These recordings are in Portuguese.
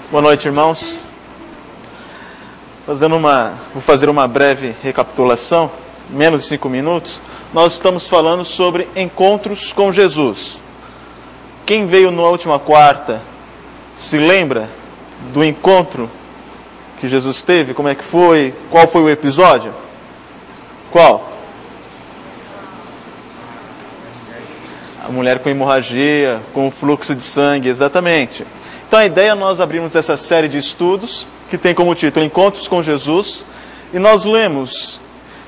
Boa noite, irmãos. Vou fazer uma breve recapitulação, menos de 5 minutos. Nós estamos falando sobre encontros com Jesus. Quem veio na última quarta se lembra do encontro que Jesus teve? Como é que foi? Qual foi o episódio? Qual? A mulher com hemorragia, com fluxo de sangue, exatamente. Então a ideia é nós abrirmos essa série de estudos, que tem como título Encontros com Jesus, e nós lemos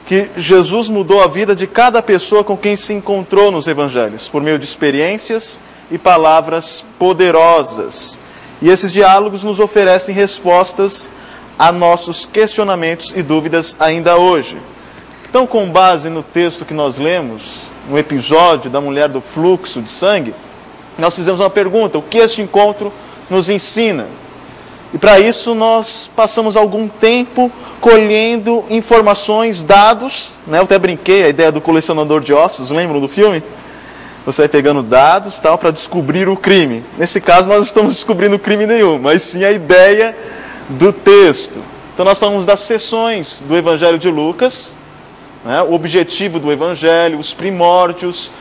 que Jesus mudou a vida de cada pessoa com quem se encontrou nos evangelhos, por meio de experiências e palavras poderosas. E esses diálogos nos oferecem respostas a nossos questionamentos e dúvidas ainda hoje. Então, com base no texto que nós lemos, no episódio da mulher do fluxo de sangue, nós fizemos uma pergunta: o que este encontro nos ensina? E para isso nós passamos algum tempo colhendo informações, dados, né? Eu até brinquei, a ideia do colecionador de ossos, lembram do filme? Você vai pegando dados para descobrir o crime. Nesse caso nós não estamos descobrindo crime nenhum, mas sim a ideia do texto. Então nós falamos das seções do Evangelho de Lucas, né? O objetivo do Evangelho, os primórdios.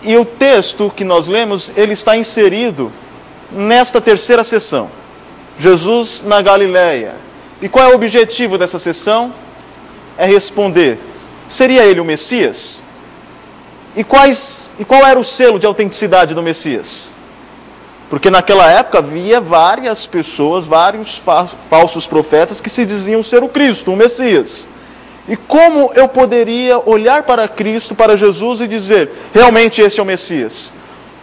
E o texto que nós lemos, ele está inserido nesta terceira sessão, Jesus na Galileia. E qual é o objetivo dessa sessão? É responder: seria ele o Messias? E qual era o selo de autenticidade do Messias? Porque naquela época havia várias pessoas, vários falsos profetas que se diziam ser o Cristo, o Messias. E como eu poderia olhar para Cristo, para Jesus e dizer: realmente esse é o Messias?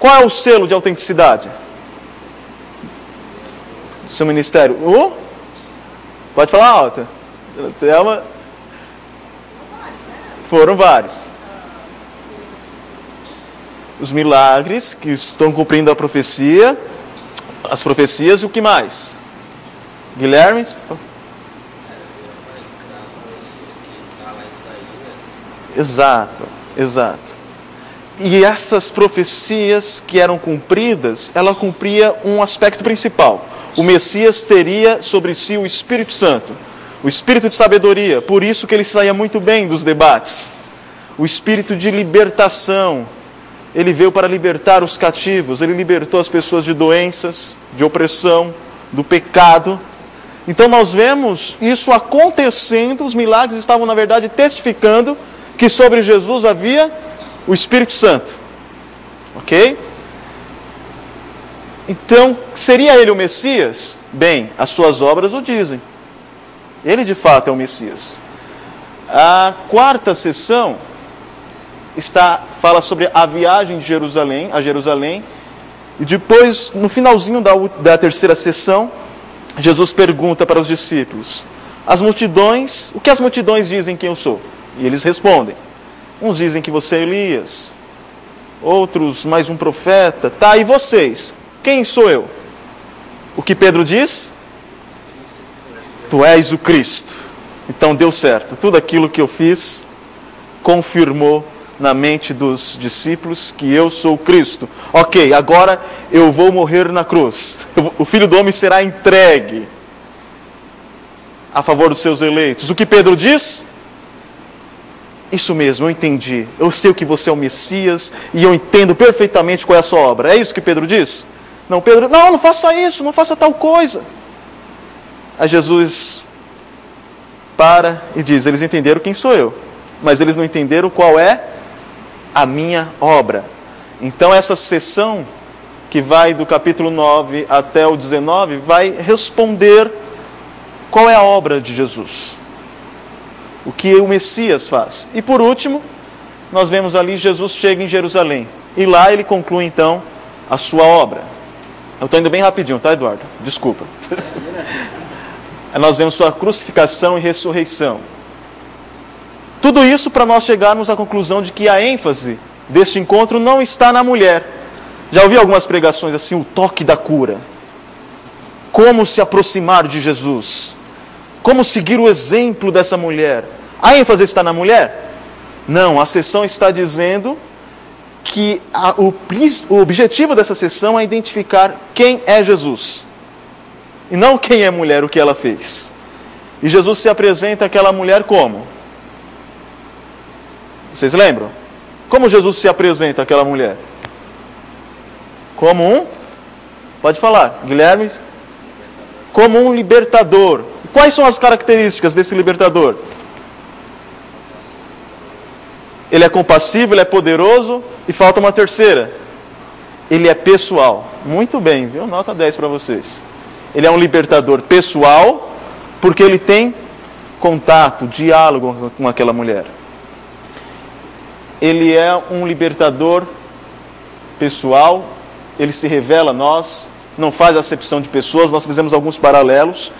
Qual é o selo de autenticidade? Seu ministério? Pode falar alta. Foram vários. Os milagres que estão cumprindo a profecia, as profecias, e o que mais? Guilherme? Exato. E essas profecias que eram cumpridas, ela cumpria um aspecto principal. O Messias teria sobre si o Espírito Santo, o Espírito de sabedoria, por isso que ele saía muito bem dos debates. O Espírito de libertação, ele veio para libertar os cativos, ele libertou as pessoas de doenças, de opressão, do pecado. Então nós vemos isso acontecendo, os milagres estavam na verdade testificando que sobre Jesus havia o Espírito Santo. Ok? Então, seria ele o Messias? Bem, as suas obras o dizem. Ele de fato é o Messias. A quarta sessão fala sobre a viagem de Jerusalém, a Jerusalém. E depois, no finalzinho da terceira sessão, Jesus pergunta para os discípulos: o que as multidões dizem quem eu sou? E eles respondem. Uns dizem que você é Elias, outros mais um profeta. Tá, e vocês? Quem sou eu? O que Pedro diz? Tu és o Cristo. Então deu certo. Tudo aquilo que eu fiz confirmou na mente dos discípulos que eu sou o Cristo. Ok, agora eu vou morrer na cruz. O Filho do Homem será entregue a favor dos seus eleitos. O que Pedro diz? Isso mesmo, eu entendi. Eu sei que você é o Messias e eu entendo perfeitamente qual é a sua obra. É isso que Pedro diz? Não, Pedro, não faça isso, não faça tal coisa. Aí Jesus para e diz: eles entenderam quem sou eu, mas eles não entenderam qual é a minha obra. Então essa sessão, que vai do capítulo 9 até o 19, vai responder qual é a obra de Jesus, o que o Messias faz. E por último, nós vemos ali Jesus chega em Jerusalém, e lá ele conclui então a sua obra. Eu estou indo bem rapidinho, tá, Eduardo? Desculpa. Nós vemos sua crucificação e ressurreição. Tudo isso para nós chegarmos à conclusão de que a ênfase deste encontro não está na mulher. Já ouvi algumas pregações assim, o toque da cura. Como se aproximar de Jesus? Como seguir o exemplo dessa mulher? A ênfase está na mulher? Não, a sessão está dizendo que o objetivo dessa sessão é identificar quem é Jesus. e não quem é mulher, o que ela fez. E Jesus se apresenta àquela mulher como? Vocês lembram? Como Jesus se apresenta àquela mulher? Como um... Pode falar, Guilherme. Como um libertador. Quais são as características desse libertador? Ele é compassivo, ele é poderoso, e falta uma terceira. Ele é pessoal. Muito bem, viu? Nota 10 para vocês. Ele é um libertador pessoal, porque ele tem contato, diálogo com aquela mulher. Ele é um libertador pessoal, ele se revela a nós, não faz acepção de pessoas. Nós fizemos alguns paralelos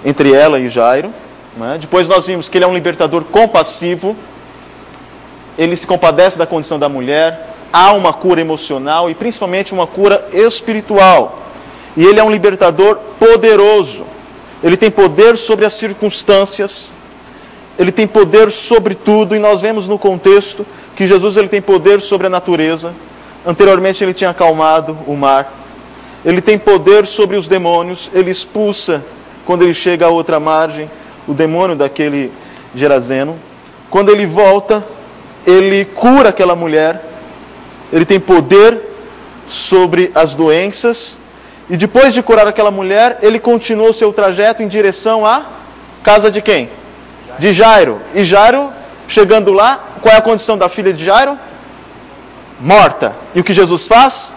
entre ela e Jairo, né? Depois nós vimos que ele é um libertador compassivo, ele se compadece da condição da mulher, há uma cura emocional e principalmente uma cura espiritual. E ele é um libertador poderoso, ele tem poder sobre as circunstâncias, ele tem poder sobre tudo, e nós vemos no contexto que Jesus ele tem poder sobre a natureza. Anteriormente ele tinha acalmado o mar, ele tem poder sobre os demônios, ele expulsa, quando ele chega à outra margem, o demônio daquele Geraseno. Quando ele volta, ele cura aquela mulher, ele tem poder sobre as doenças, e depois de curar aquela mulher, ele continuou o seu trajeto em direção à casa de quem? De Jairo. E Jairo, chegando lá, qual é a condição da filha de Jairo? Morta. E o que Jesus faz?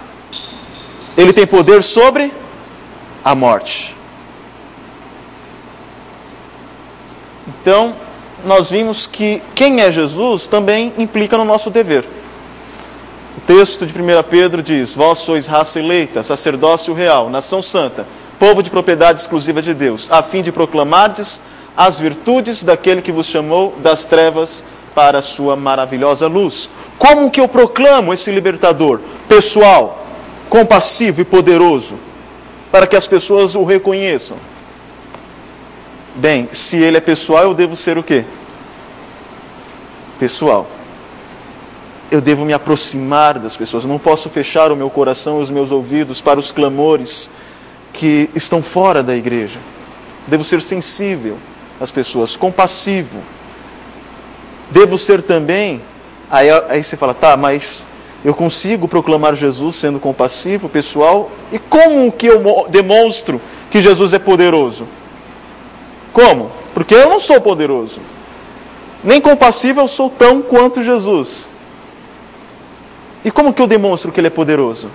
Ele tem poder sobre a morte. Então, nós vimos que quem é Jesus também implica no nosso dever. O texto de 1 Pedro diz: vós sois raça eleita, sacerdócio real, nação santa, povo de propriedade exclusiva de Deus, a fim de proclamardes as virtudes daquele que vos chamou das trevas para a sua maravilhosa luz. Como que eu proclamo esse libertador pessoal, compassivo e poderoso, para que as pessoas o reconheçam? Bem, se ele é pessoal, eu devo ser o quê? Pessoal. Eu devo me aproximar das pessoas. Não posso fechar o meu coração e os meus ouvidos para os clamores que estão fora da igreja. Devo ser sensível às pessoas, compassivo. Devo ser também... Aí você fala, tá, mas eu consigo proclamar Jesus sendo compassivo, pessoal? E como que eu demonstro que Jesus é poderoso? Como? Porque eu não sou poderoso. Nem compassivo eu sou tão quanto Jesus. E como que eu demonstro que ele é poderoso?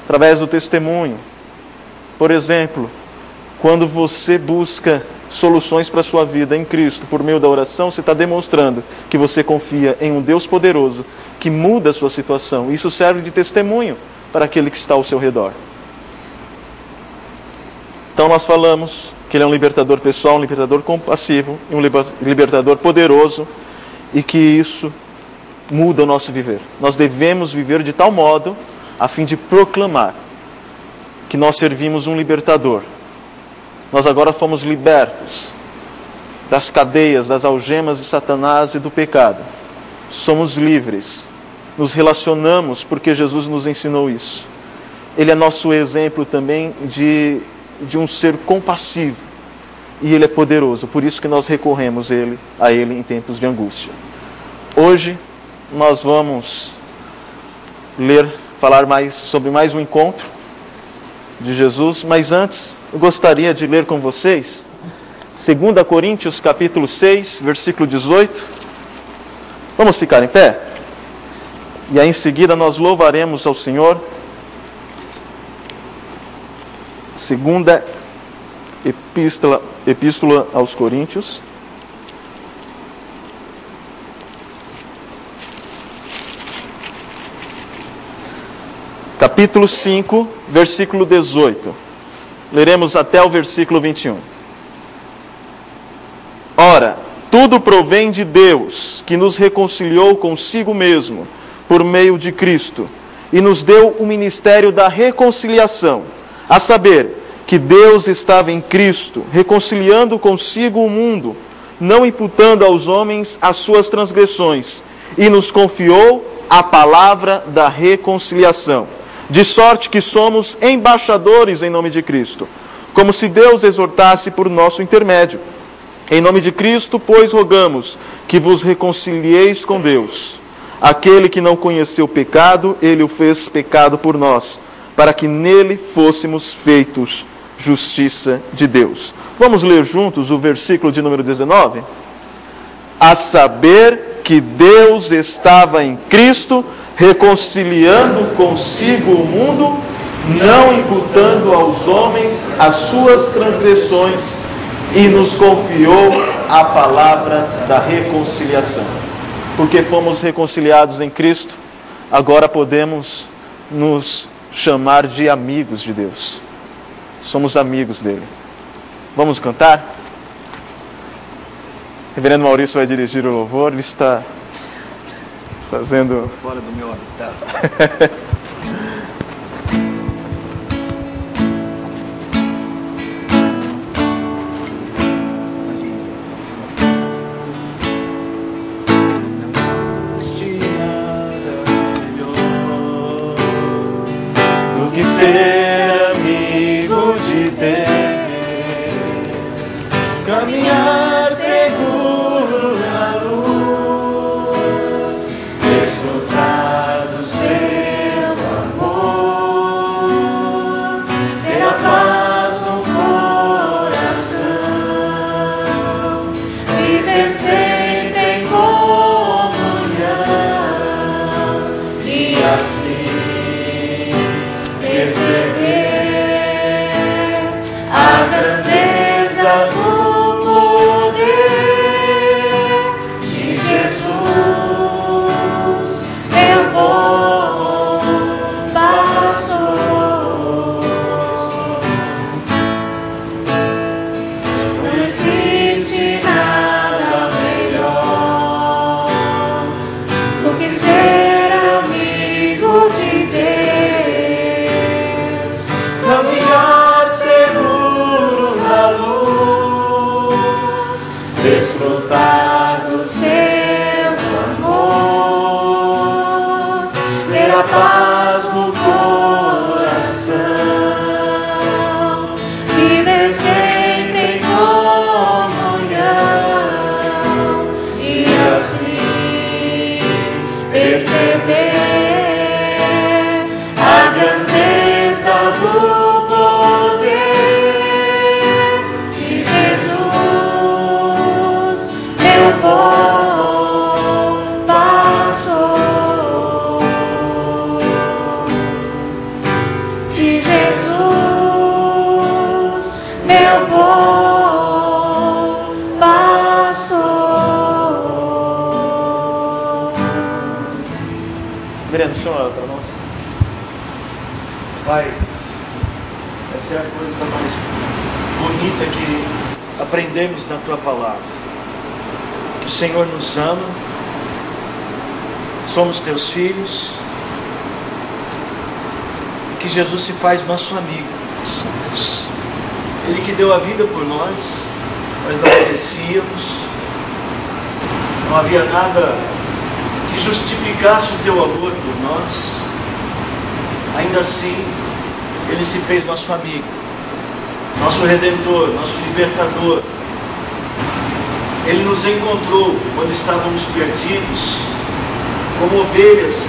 Através do testemunho. Por exemplo, quando você busca soluções para a sua vida em Cristo por meio da oração, você está demonstrando que você confia em um Deus poderoso que muda a sua situação. Isso serve de testemunho para aquele que está ao seu redor. Então nós falamos que ele é um libertador pessoal, um libertador compassivo, um libertador poderoso, e que isso muda o nosso viver. Nós devemos viver de tal modo a fim de proclamar que nós servimos um libertador. Nós agora fomos libertos das cadeias, das algemas de Satanás e do pecado. Somos livres. Nos relacionamos porque Jesus nos ensinou isso. Ele é nosso exemplo também de um ser compassivo. E ele é poderoso. Por isso que nós recorremos a ele em tempos de angústia. Hoje nós vamos falar sobre mais um encontro de Jesus, mas antes eu gostaria de ler com vocês 2 Coríntios capítulo 6, versículo 18. Vamos ficar em pé? E aí em seguida nós louvaremos ao Senhor. Segunda Epístola aos Coríntios. Capítulo 5, versículo 18. Leremos até o versículo 21. Ora, tudo provém de Deus, que nos reconciliou consigo mesmo, por meio de Cristo, e nos deu o ministério da reconciliação, a saber, que Deus estava em Cristo, reconciliando consigo o mundo, não imputando aos homens as suas transgressões, e nos confiou a palavra da reconciliação. de sorte que somos embaixadores em nome de Cristo, como se Deus exortasse por nosso intermédio. Em nome de Cristo, pois, rogamos que vos reconcilieis com Deus. Aquele que não conheceu pecado, ele o fez pecado por nós, para que nele fôssemos feitos justiça de Deus. Vamos ler juntos o versículo de número 19? A saber que Deus estava em Cristo, reconciliando consigo o mundo, não imputando aos homens as suas transgressões, e nos confiou a palavra da reconciliação. Porque fomos reconciliados em Cristo, agora podemos nos chamar de amigos de Deus. Somos amigos dele. Vamos cantar? O reverendo Maurício vai dirigir o louvor, ele está fazendo... Estou fora do meu habitat. Ser amigo de Deus, caminhar seguro na luz, desfrutar do seu amor, ter a paz no coração, viver sempre em comunhão e assim perceber a grandeza do poder de Jesus, meu bom pastor. Não existe nada melhor do que ser amigo de Deus, caminhar seguro na luz, desfrutar do seu amor, ter a paz no coração, viver sempre em comunhão e assim perceber a grandeza do poder de Jesus, meu bom pastor. De Jesus, meu bom pastor. Breno, senhor, para nós. Pai, essa é a coisa mais bonita que aprendemos na Tua Palavra. Que o Senhor nos ama, somos Teus filhos, e que Jesus se faz nosso amigo. Santos. Ele que deu a vida por nós, nós não merecíamos, não havia nada que justificasse o Teu amor por nós. Ainda assim, Ele se fez nosso amigo, nosso Redentor, nosso Libertador. Ele nos encontrou quando estávamos perdidos, como ovelhas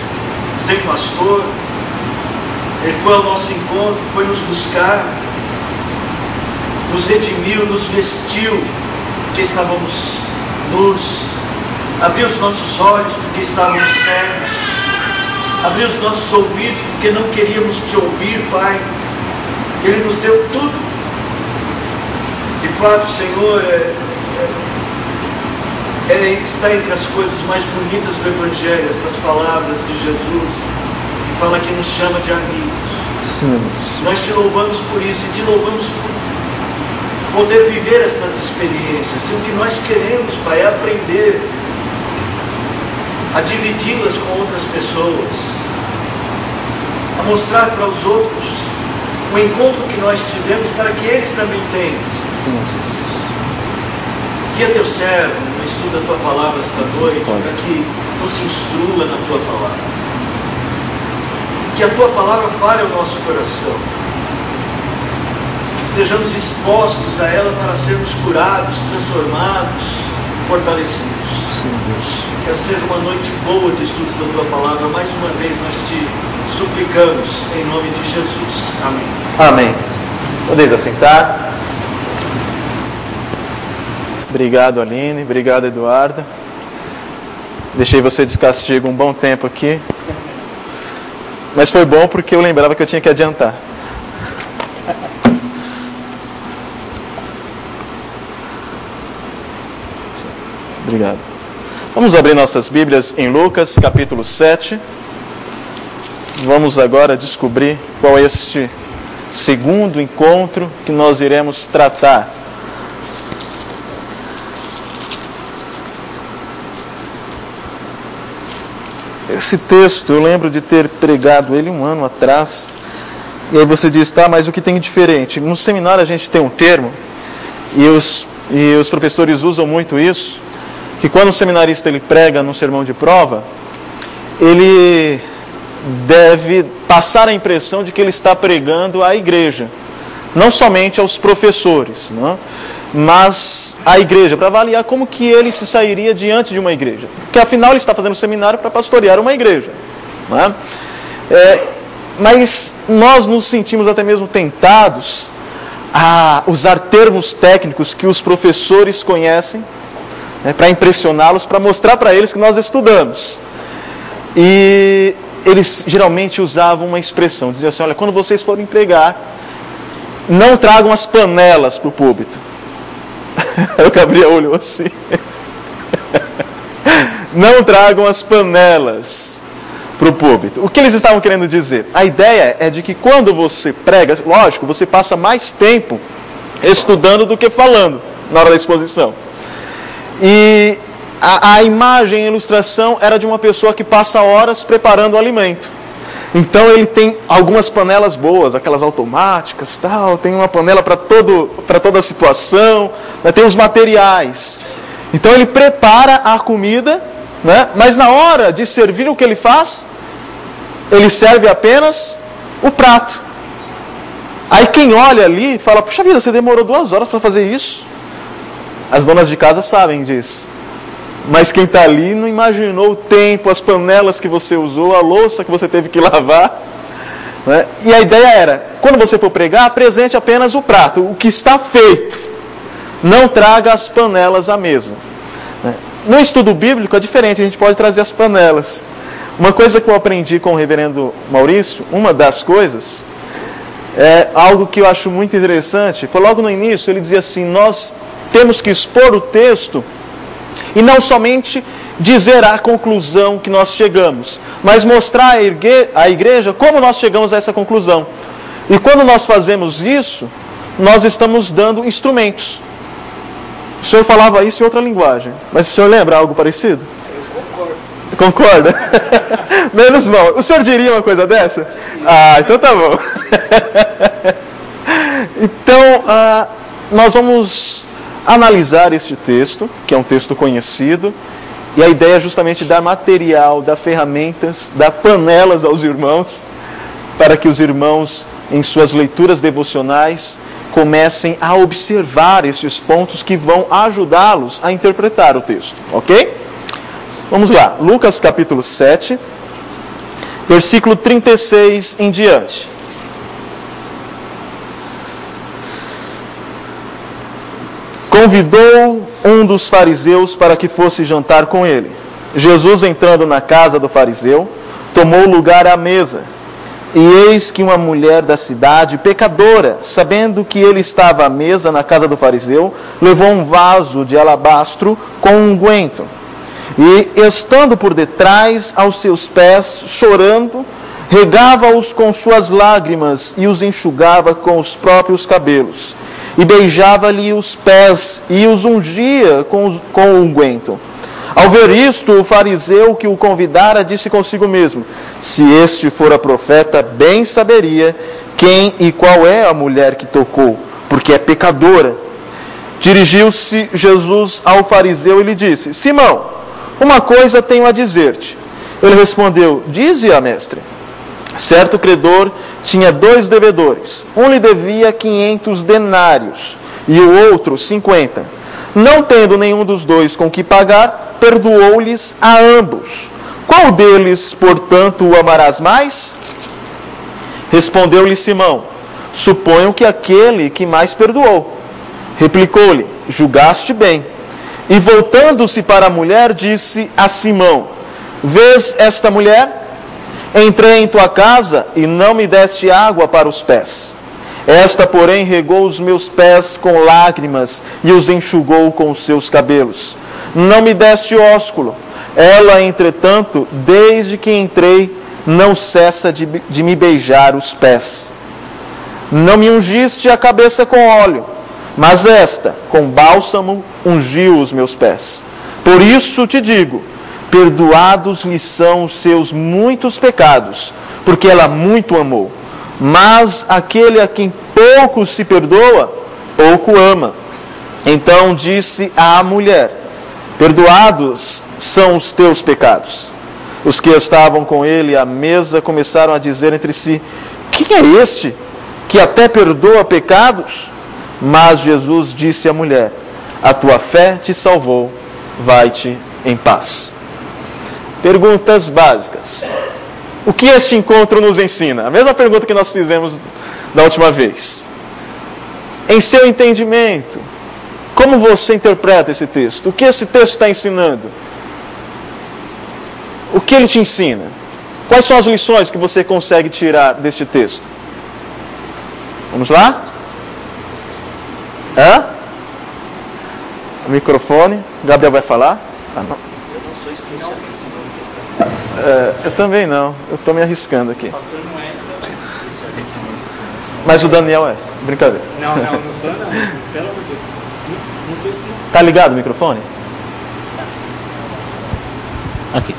sem pastor. Ele foi ao nosso encontro, foi nos buscar, nos redimiu, nos vestiu, porque estávamos nus, abriu os nossos olhos, porque estávamos cegos, abriu os nossos ouvidos, porque não queríamos Te ouvir, Pai. Ele nos deu tudo. De fato, Senhor, está entre as coisas mais bonitas do Evangelho, estas palavras de Jesus, que fala que nos chama de amigos. Sim. Nós Te louvamos por isso e Te louvamos por poder viver estas experiências. E o que nós queremos, Pai, é aprender a dividi-las com outras pessoas, a mostrar para os outros o encontro que nós tivemos, para que eles também tenham. Sim. Guia Teu servo no estudo da Tua Palavra esta noite, para que nos instrua na Tua Palavra. que a Tua palavra fale ao nosso coração, que estejamos expostos a ela para sermos curados, transformados, fortalecidos. Sim, Deus. Que essa seja uma noite boa de estudos da Tua palavra. Mais uma vez nós Te suplicamos em nome de Jesus. Amém. Amém. Podeis assentar. Obrigado, Aline. Obrigado, Eduardo. Deixei você de castigo um bom tempo aqui. Mas foi bom porque eu lembrava que eu tinha que adiantar. Obrigado. Vamos abrir nossas Bíblias em Lucas, capítulo 7. Vamos agora descobrir qual é este segundo encontro que nós iremos tratar. Esse texto, eu lembro de ter pregado ele um ano atrás. E aí você diz, tá, mas o que tem de diferente? No seminário a gente tem um termo, e os professores usam muito isso, que quando o seminarista ele prega num sermão de prova, ele deve passar a impressão de que ele está pregando à igreja, não somente aos professores, não? Mas à igreja, para avaliar como que ele se sairia diante de uma igreja. Porque afinal ele está fazendo seminário para pastorear uma igreja. Não é? Mas nós nos sentimos até mesmo tentados a usar termos técnicos que os professores conhecem, né, para impressioná-los, para mostrar para eles que nós estudamos. E eles geralmente usavam uma expressão, diziam assim, olha, quando vocês forem pregar, não tragam as panelas para o púlpito. O Gabriel olhou assim. Não tragam as panelas para o púlpito. O que eles estavam querendo dizer? A ideia é de que quando você prega, lógico, você passa mais tempo estudando do que falando na hora da exposição. E a imagem, a ilustração era de uma pessoa que passa horas preparando o alimento. Então ele tem algumas panelas boas, aquelas automáticas, tal, tem uma panela para toda a situação, né, tem os materiais. Então ele prepara a comida, né, mas na hora de servir o que ele faz? Ele serve apenas o prato. Aí quem olha ali fala, puxa vida, você demorou 2 horas para fazer isso? As donas de casa sabem disso. Mas quem está ali não imaginou o tempo, as panelas que você usou, a louça que você teve que lavar. Né? E a ideia era, quando você for pregar, apresente apenas o prato, o que está feito. Não traga as panelas à mesa. Né? No estudo bíblico é diferente, a gente pode trazer as panelas. Uma coisa que eu aprendi com o reverendo Maurício, uma das coisas, é algo que eu acho muito interessante. Foi logo no início, ele dizia assim, nós temos que expor o texto e não somente dizer a conclusão que nós chegamos, mas mostrar à igreja como nós chegamos a essa conclusão. E quando nós fazemos isso, nós estamos dando instrumentos. O senhor falava isso em outra linguagem, mas o senhor lembra algo parecido? Eu concordo. Concorda? Menos mal. O senhor diria uma coisa dessa? Ah, então tá bom. Então, nós vamos analisar este texto, que é um texto conhecido, e a ideia é justamente dar material, dar ferramentas, dar panelas aos irmãos, para que os irmãos, em suas leituras devocionais, comecem a observar estes pontos que vão ajudá-los a interpretar o texto, ok? Vamos lá, Lucas capítulo 7, versículo 36 em diante. Convidou um dos fariseus para que fosse jantar com ele. Jesus, entrando na casa do fariseu, tomou lugar à mesa. E eis que uma mulher da cidade, pecadora, sabendo que ele estava à mesa na casa do fariseu, levou um vaso de alabastro com unguento. E, estando por detrás aos seus pés, chorando, regava-os com suas lágrimas e os enxugava com os próprios cabelos. E beijava-lhe os pés e os ungia com o unguento. Ao ver isto, o fariseu que o convidara disse consigo mesmo, se este fora profeta, bem saberia quem e qual é a mulher que tocou, porque é pecadora. Dirigiu-se Jesus ao fariseu e lhe disse, Simão, uma coisa tenho a dizer-te. Ele respondeu, dize-a, mestre. Certo credor tinha 2 devedores. Um lhe devia 500 denários e o outro 50. Não tendo nenhum dos 2 com que pagar, perdoou-lhes a ambos. Qual deles, portanto, o amarás mais? Respondeu-lhe Simão: suponho que aquele que mais perdoou. Replicou-lhe: julgaste bem. E voltando-se para a mulher, disse a Simão: vês esta mulher? Entrei em tua casa e não me deste água para os pés. Esta, porém, regou os meus pés com lágrimas e os enxugou com os seus cabelos. Não me deste ósculo. Ela, entretanto, desde que entrei, não cessa de me beijar os pés. Não me ungiste a cabeça com óleo, mas esta, com bálsamo, ungiu os meus pés. Por isso te digo, perdoados lhe são os seus muitos pecados, porque ela muito amou. Mas aquele a quem pouco se perdoa, pouco ama. Então disse à mulher: perdoados são os teus pecados. Os que estavam com ele à mesa começaram a dizer entre si: quem é este que até perdoa pecados? Mas Jesus disse à mulher: a tua fé te salvou, vai-te em paz. Perguntas básicas. O que este encontro nos ensina? A mesma pergunta que nós fizemos da última vez. Em seu entendimento, como você interpreta esse texto? O que esse texto está ensinando? O que ele te ensina? Quais são as lições que você consegue tirar deste texto? Vamos lá? O microfone. Gabriel vai falar? Eu não sou especialista no Novo Testamento. Eu também não. Eu estou me arriscando aqui. Mas o Daniel é. Brincadeira. Não sou não. Pelo amor de Deus. Não tô assim. Tá ligado o microfone? Aqui.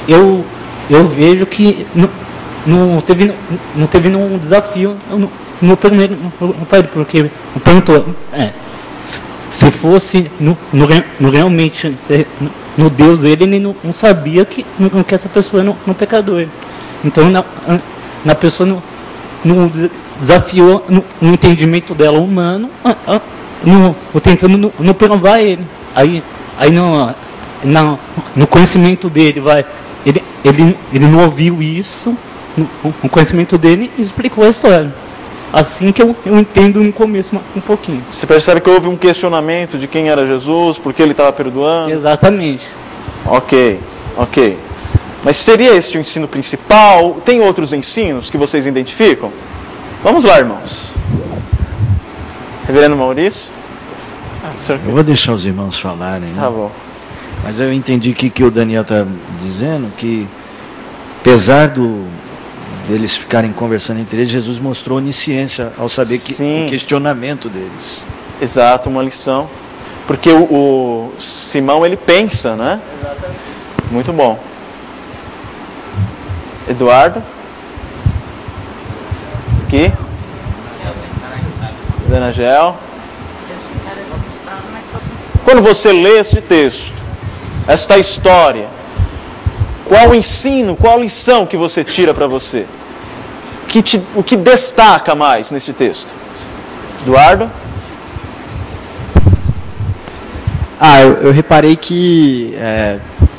Eu vejo que não teve nenhum desafio no primeiro, porque perguntou, se fosse realmente no Deus dele, ele não sabia que essa pessoa não é pecador. Então, na pessoa não desafiou no entendimento dela humano, tentando não provar ele. Aí no conhecimento dele, ele não ouviu isso, no conhecimento dele, e explicou a história. Assim que eu entendo no começo um pouquinho. Você percebe que houve um questionamento de quem era Jesus, por que ele estava perdoando? Exatamente. Ok. Mas seria este o ensino principal? Tem outros ensinos que vocês identificam? Vamos lá, irmãos. Reverendo Maurício? Eu vou deixar os irmãos falarem. Tá bom. Mas eu entendi que o Daniel está dizendo que, apesar deles ficarem conversando entre eles, Jesus mostrou onisciência ao saber o questionamento deles. Exato, uma lição. Porque o Simão, ele pensa, né? Exatamente. Muito bom. Eduardo? Aqui? Dona Gel? Quando você lê este texto, esta história, qual o ensino, qual a lição que você tira para você? O que destaca mais neste texto? Eduardo? Eu reparei que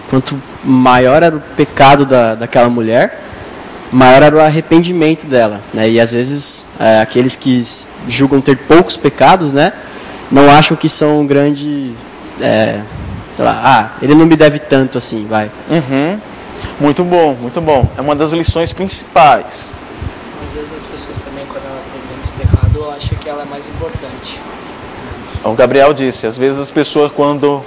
quanto maior era o pecado daquela mulher, maior era o arrependimento dela, né? E às vezes aqueles que julgam ter poucos pecados, né, não acham que são grandes, sei lá, ele não me deve tanto assim, vai. Uhum. Muito bom, muito bom. É uma das lições principais. Às vezes as pessoas também, quando ela tem menos pecado, acham que ela é mais importante. O Gabriel disse, às vezes as pessoas, quando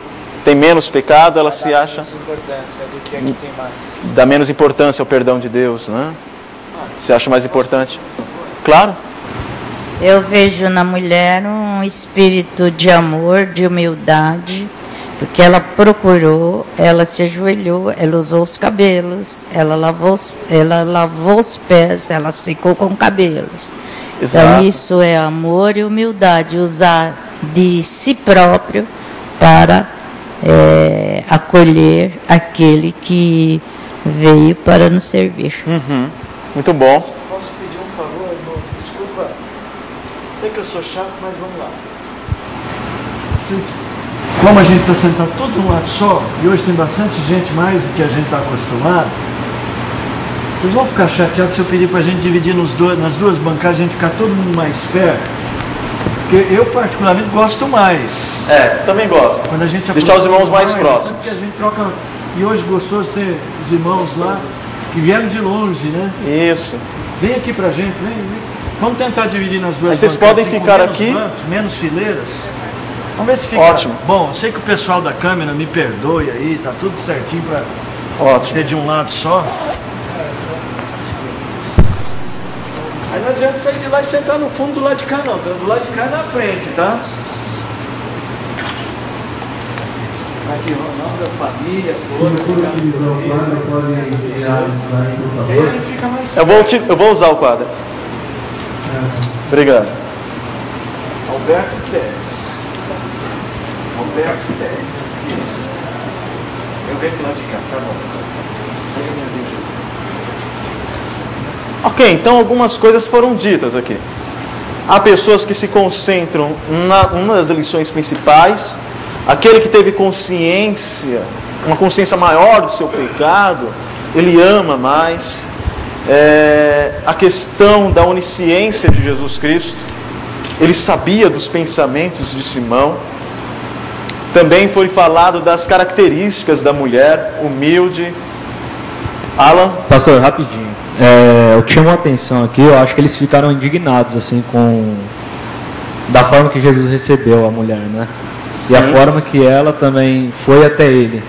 tem menos pecado, elas se acham... Dá menos importância do que a que tem mais. Dá menos importância ao perdão de Deus, né? Você acha mais importante? Claro. Eu vejo na mulher um espírito de amor, de humildade, porque ela procurou, ela se ajoelhou, ela usou os cabelos, ela lavou os pés, ela secou com cabelos. Exato. Então isso é amor e humildade, usar de si próprio para acolher aquele que veio para nos servir. Uhum. Muito bom. Posso pedir um favor, irmão? Desculpa. Sei que eu sou chato, mas vamos lá. Como a gente está sentado todo de um lado só, e hoje tem bastante gente mais do que a gente está acostumado, vocês vão ficar chateados se eu pedir para a gente dividir nas duas bancadas, a gente ficar todo mundo mais perto? Porque eu particularmente gosto mais. Também gosto. Quando a gente deixar os irmãos mais próximos. Porque a gente troca. E hoje gostoso ter os irmãos lá que vieram de longe, né? Isso. Vem aqui pra gente, vem. Vamos tentar dividir nas duas. Aí vocês bancadas, podem ficar menos aqui. bancos, menos fileiras. Vamos ver se fica. Ótimo. Bom, eu sei que o pessoal da câmera me perdoe aí, tá tudo certinho para ser de um lado só. Aí não adianta sair de lá e sentar no fundo do lado de cá não, do lado de cá na frente, tá? Aqui, o nome da família toda. E aí a gente fica mais... Eu vou usar o quadro. Obrigado. Alberto Teres. Alberto Teres. Isso. Eu venho pro lado de cá, tá bom. Segue a minha vida. Ok, então algumas coisas foram ditas aqui. Há pessoas que se concentram numa das lições principais. Aquele que teve consciência, uma consciência maior do seu pecado, ele ama mais. A questão da onisciência de Jesus Cristo, ele sabia dos pensamentos de Simão. Também foi falado das características da mulher humilde. Alan? Pastor, rapidinho. O que chamou a atenção aqui, eu acho que eles ficaram indignados assim da forma que Jesus recebeu a mulher, né? Sim. E a forma que ela também foi até ele.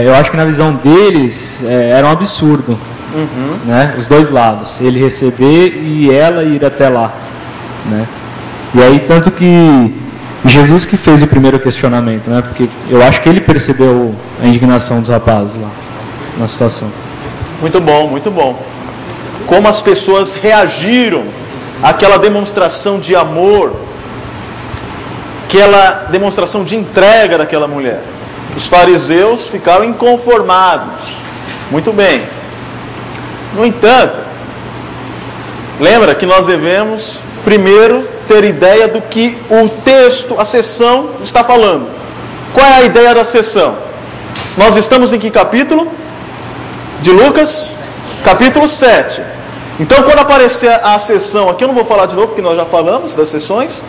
Eu acho que na visão deles era um absurdo, né? Os dois lados, ele receber e ela ir até lá, né? E aí tanto que Jesus que fez o primeiro questionamento, né? Porque eu acho que ele percebeu a indignação dos rapazes lá na situação. Muito bom, muito bom. Como as pessoas reagiram àquela demonstração de amor, aquela demonstração de entrega daquela mulher. Os fariseus ficaram inconformados. Muito bem. No entanto, lembra que nós devemos primeiro ter ideia do que o texto, a sessão está falando. Qual é a ideia da sessão? Nós estamos em que capítulo? De Lucas? Capítulo 7. Então, quando aparecer a sessão, aqui eu não vou falar de novo, porque nós já falamos das sessões.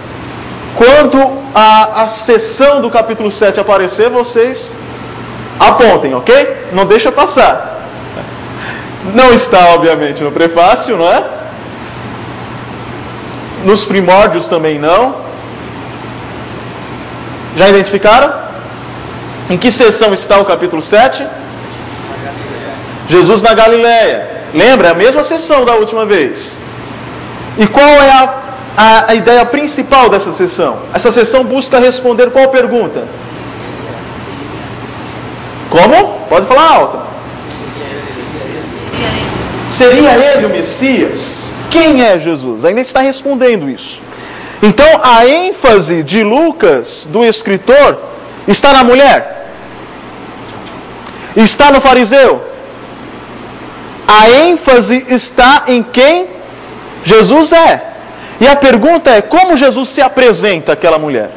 Quando a sessão do capítulo 7 aparecer, vocês apontem, ok? Não deixa passar. Não está, obviamente, no prefácio, não é? Nos primórdios também não. Já identificaram? Em que sessão está o capítulo 7? Jesus na Galileia. Lembra? É a mesma sessão da última vez. E qual é a ideia principal dessa sessão? Essa sessão busca responder qual pergunta? Como? Pode falar alto. Seria ele o Messias? Quem é Jesus? Ainda está respondendo isso. Então a ênfase de Lucas, do escritor, está na mulher? Está no fariseu? A ênfase está em quem Jesus é. E a pergunta é, como Jesus se apresenta àquela mulher?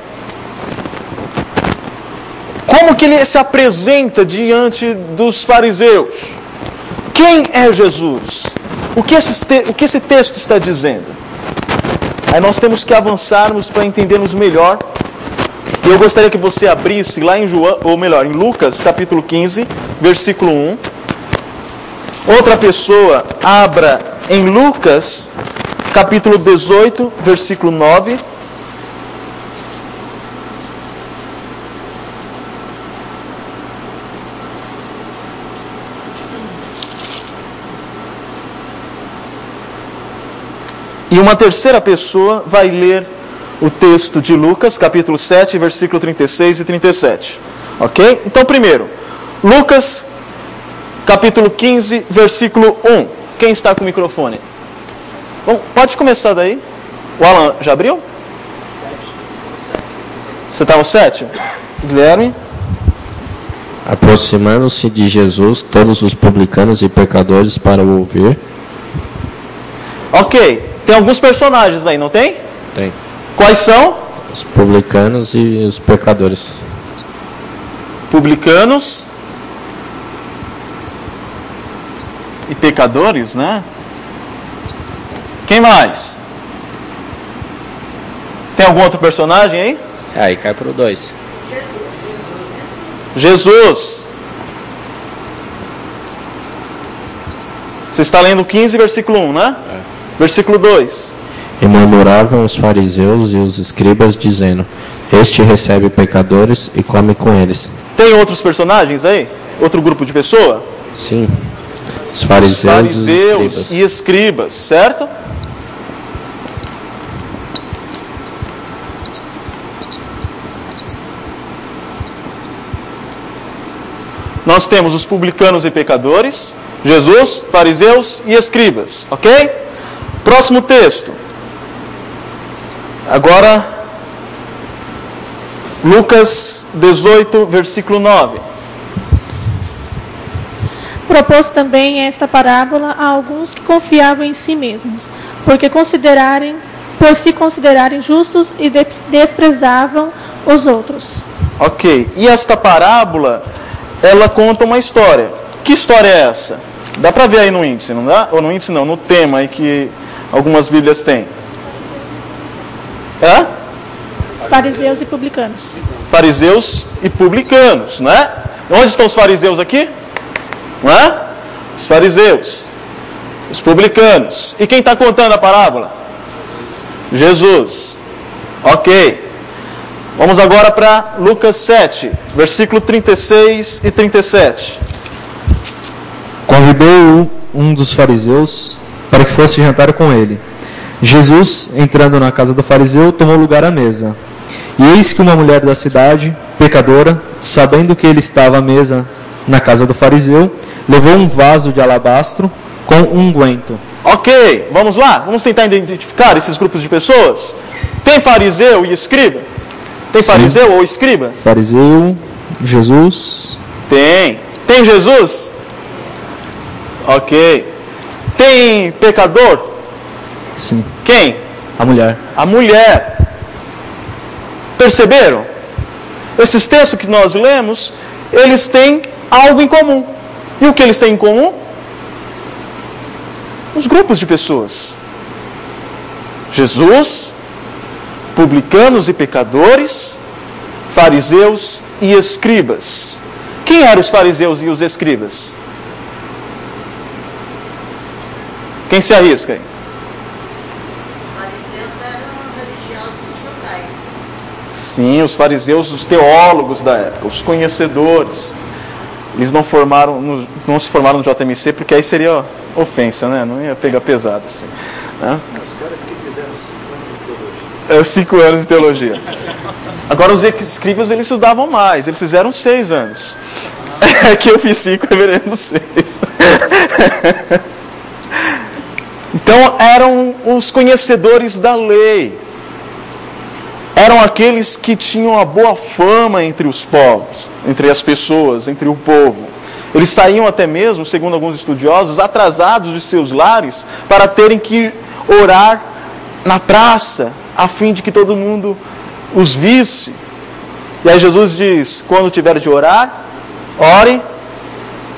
Como que ele se apresenta diante dos fariseus? Quem é Jesus? O que esse texto está dizendo? Aí nós temos que avançarmos para entendermos melhor. E eu gostaria que você abrisse lá em em Lucas, capítulo 15, versículo 1. Outra pessoa abra em Lucas, capítulo 18, versículo 9. E uma terceira pessoa vai ler o texto de Lucas, capítulo 7, versículo 36 e 37. Ok? Então, primeiro, Lucas, capítulo 15, versículo 1. Quem está com o microfone? Bom, pode começar daí. O Alan já abriu? Você está no 7? Guilherme? Aproximando-se de Jesus, todos os publicanos e pecadores para o ouvir. Ok, tem alguns personagens aí, não tem? Tem. Quais são? Os publicanos e os pecadores. Publicanos e pecadores, né? Quem mais? Tem algum outro personagem aí? Aí cai para o 2. Jesus. Você está lendo 15, versículo 1, né? É. Versículo 2. E murmuravam os fariseus e os escribas, dizendo: Este recebe pecadores e come com eles. Tem outros personagens aí? Outro grupo de pessoa? Sim. Os fariseus e escribas, certo? Nós temos os publicanos e pecadores, Jesus, fariseus e escribas, ok? Próximo texto. Agora, Lucas 18, versículo 9. Propôs também esta parábola a alguns que confiavam em si mesmos, por se considerarem justos e desprezavam os outros. Ok, e esta parábola, ela conta uma história. Que história é essa? Dá para ver aí no índice, não dá? Ou no índice não, no tema aí que algumas bíblias têm. É? Os fariseus e publicanos. Fariseus e publicanos, não é? Onde estão os fariseus aqui? Não é? Os fariseus. Os publicanos. E quem está contando a parábola? Jesus. Ok. Vamos agora para Lucas 7, versículo 36 e 37. Convidou um dos fariseus para que fosse jantar com ele. Jesus, entrando na casa do fariseu, tomou lugar à mesa. E eis que uma mulher da cidade, pecadora, sabendo que ele estava à mesa na casa do fariseu, levou um vaso de alabastro com unguento. Ok, vamos lá? Vamos tentar identificar esses grupos de pessoas? Tem fariseu e escriba? Tem fariseu ou escriba? Fariseu, Jesus. Tem. Tem Jesus? Ok. Tem pecador? Sim. Quem? A mulher. A mulher. Perceberam? Esses textos que nós lemos, eles têm algo em comum. E o que eles têm em comum? Os grupos de pessoas. Jesus, publicanos e pecadores, fariseus e escribas. Quem eram os fariseus e os escribas? Quem se arrisca aí? Os fariseus eram religiosos judaicos. Sim, os fariseus, os teólogos da época, os conhecedores. Eles não se formaram no JMC porque aí seria ofensa, né? Não ia pegar pesado assim. Né? Os caras que fizeram 5 anos de teologia. 5 anos de teologia. Agora os escribas eles estudavam mais, eles fizeram 6 anos. Aqui eu fiz 5, reverendo 6. Então eram os conhecedores da lei. Eram aqueles que tinham a boa fama entre os povos, entre as pessoas, entre o povo. Eles saíam até mesmo, segundo alguns estudiosos, atrasados de seus lares para terem que orar na praça, a fim de que todo mundo os visse. E aí Jesus diz, quando tiver de orar, ore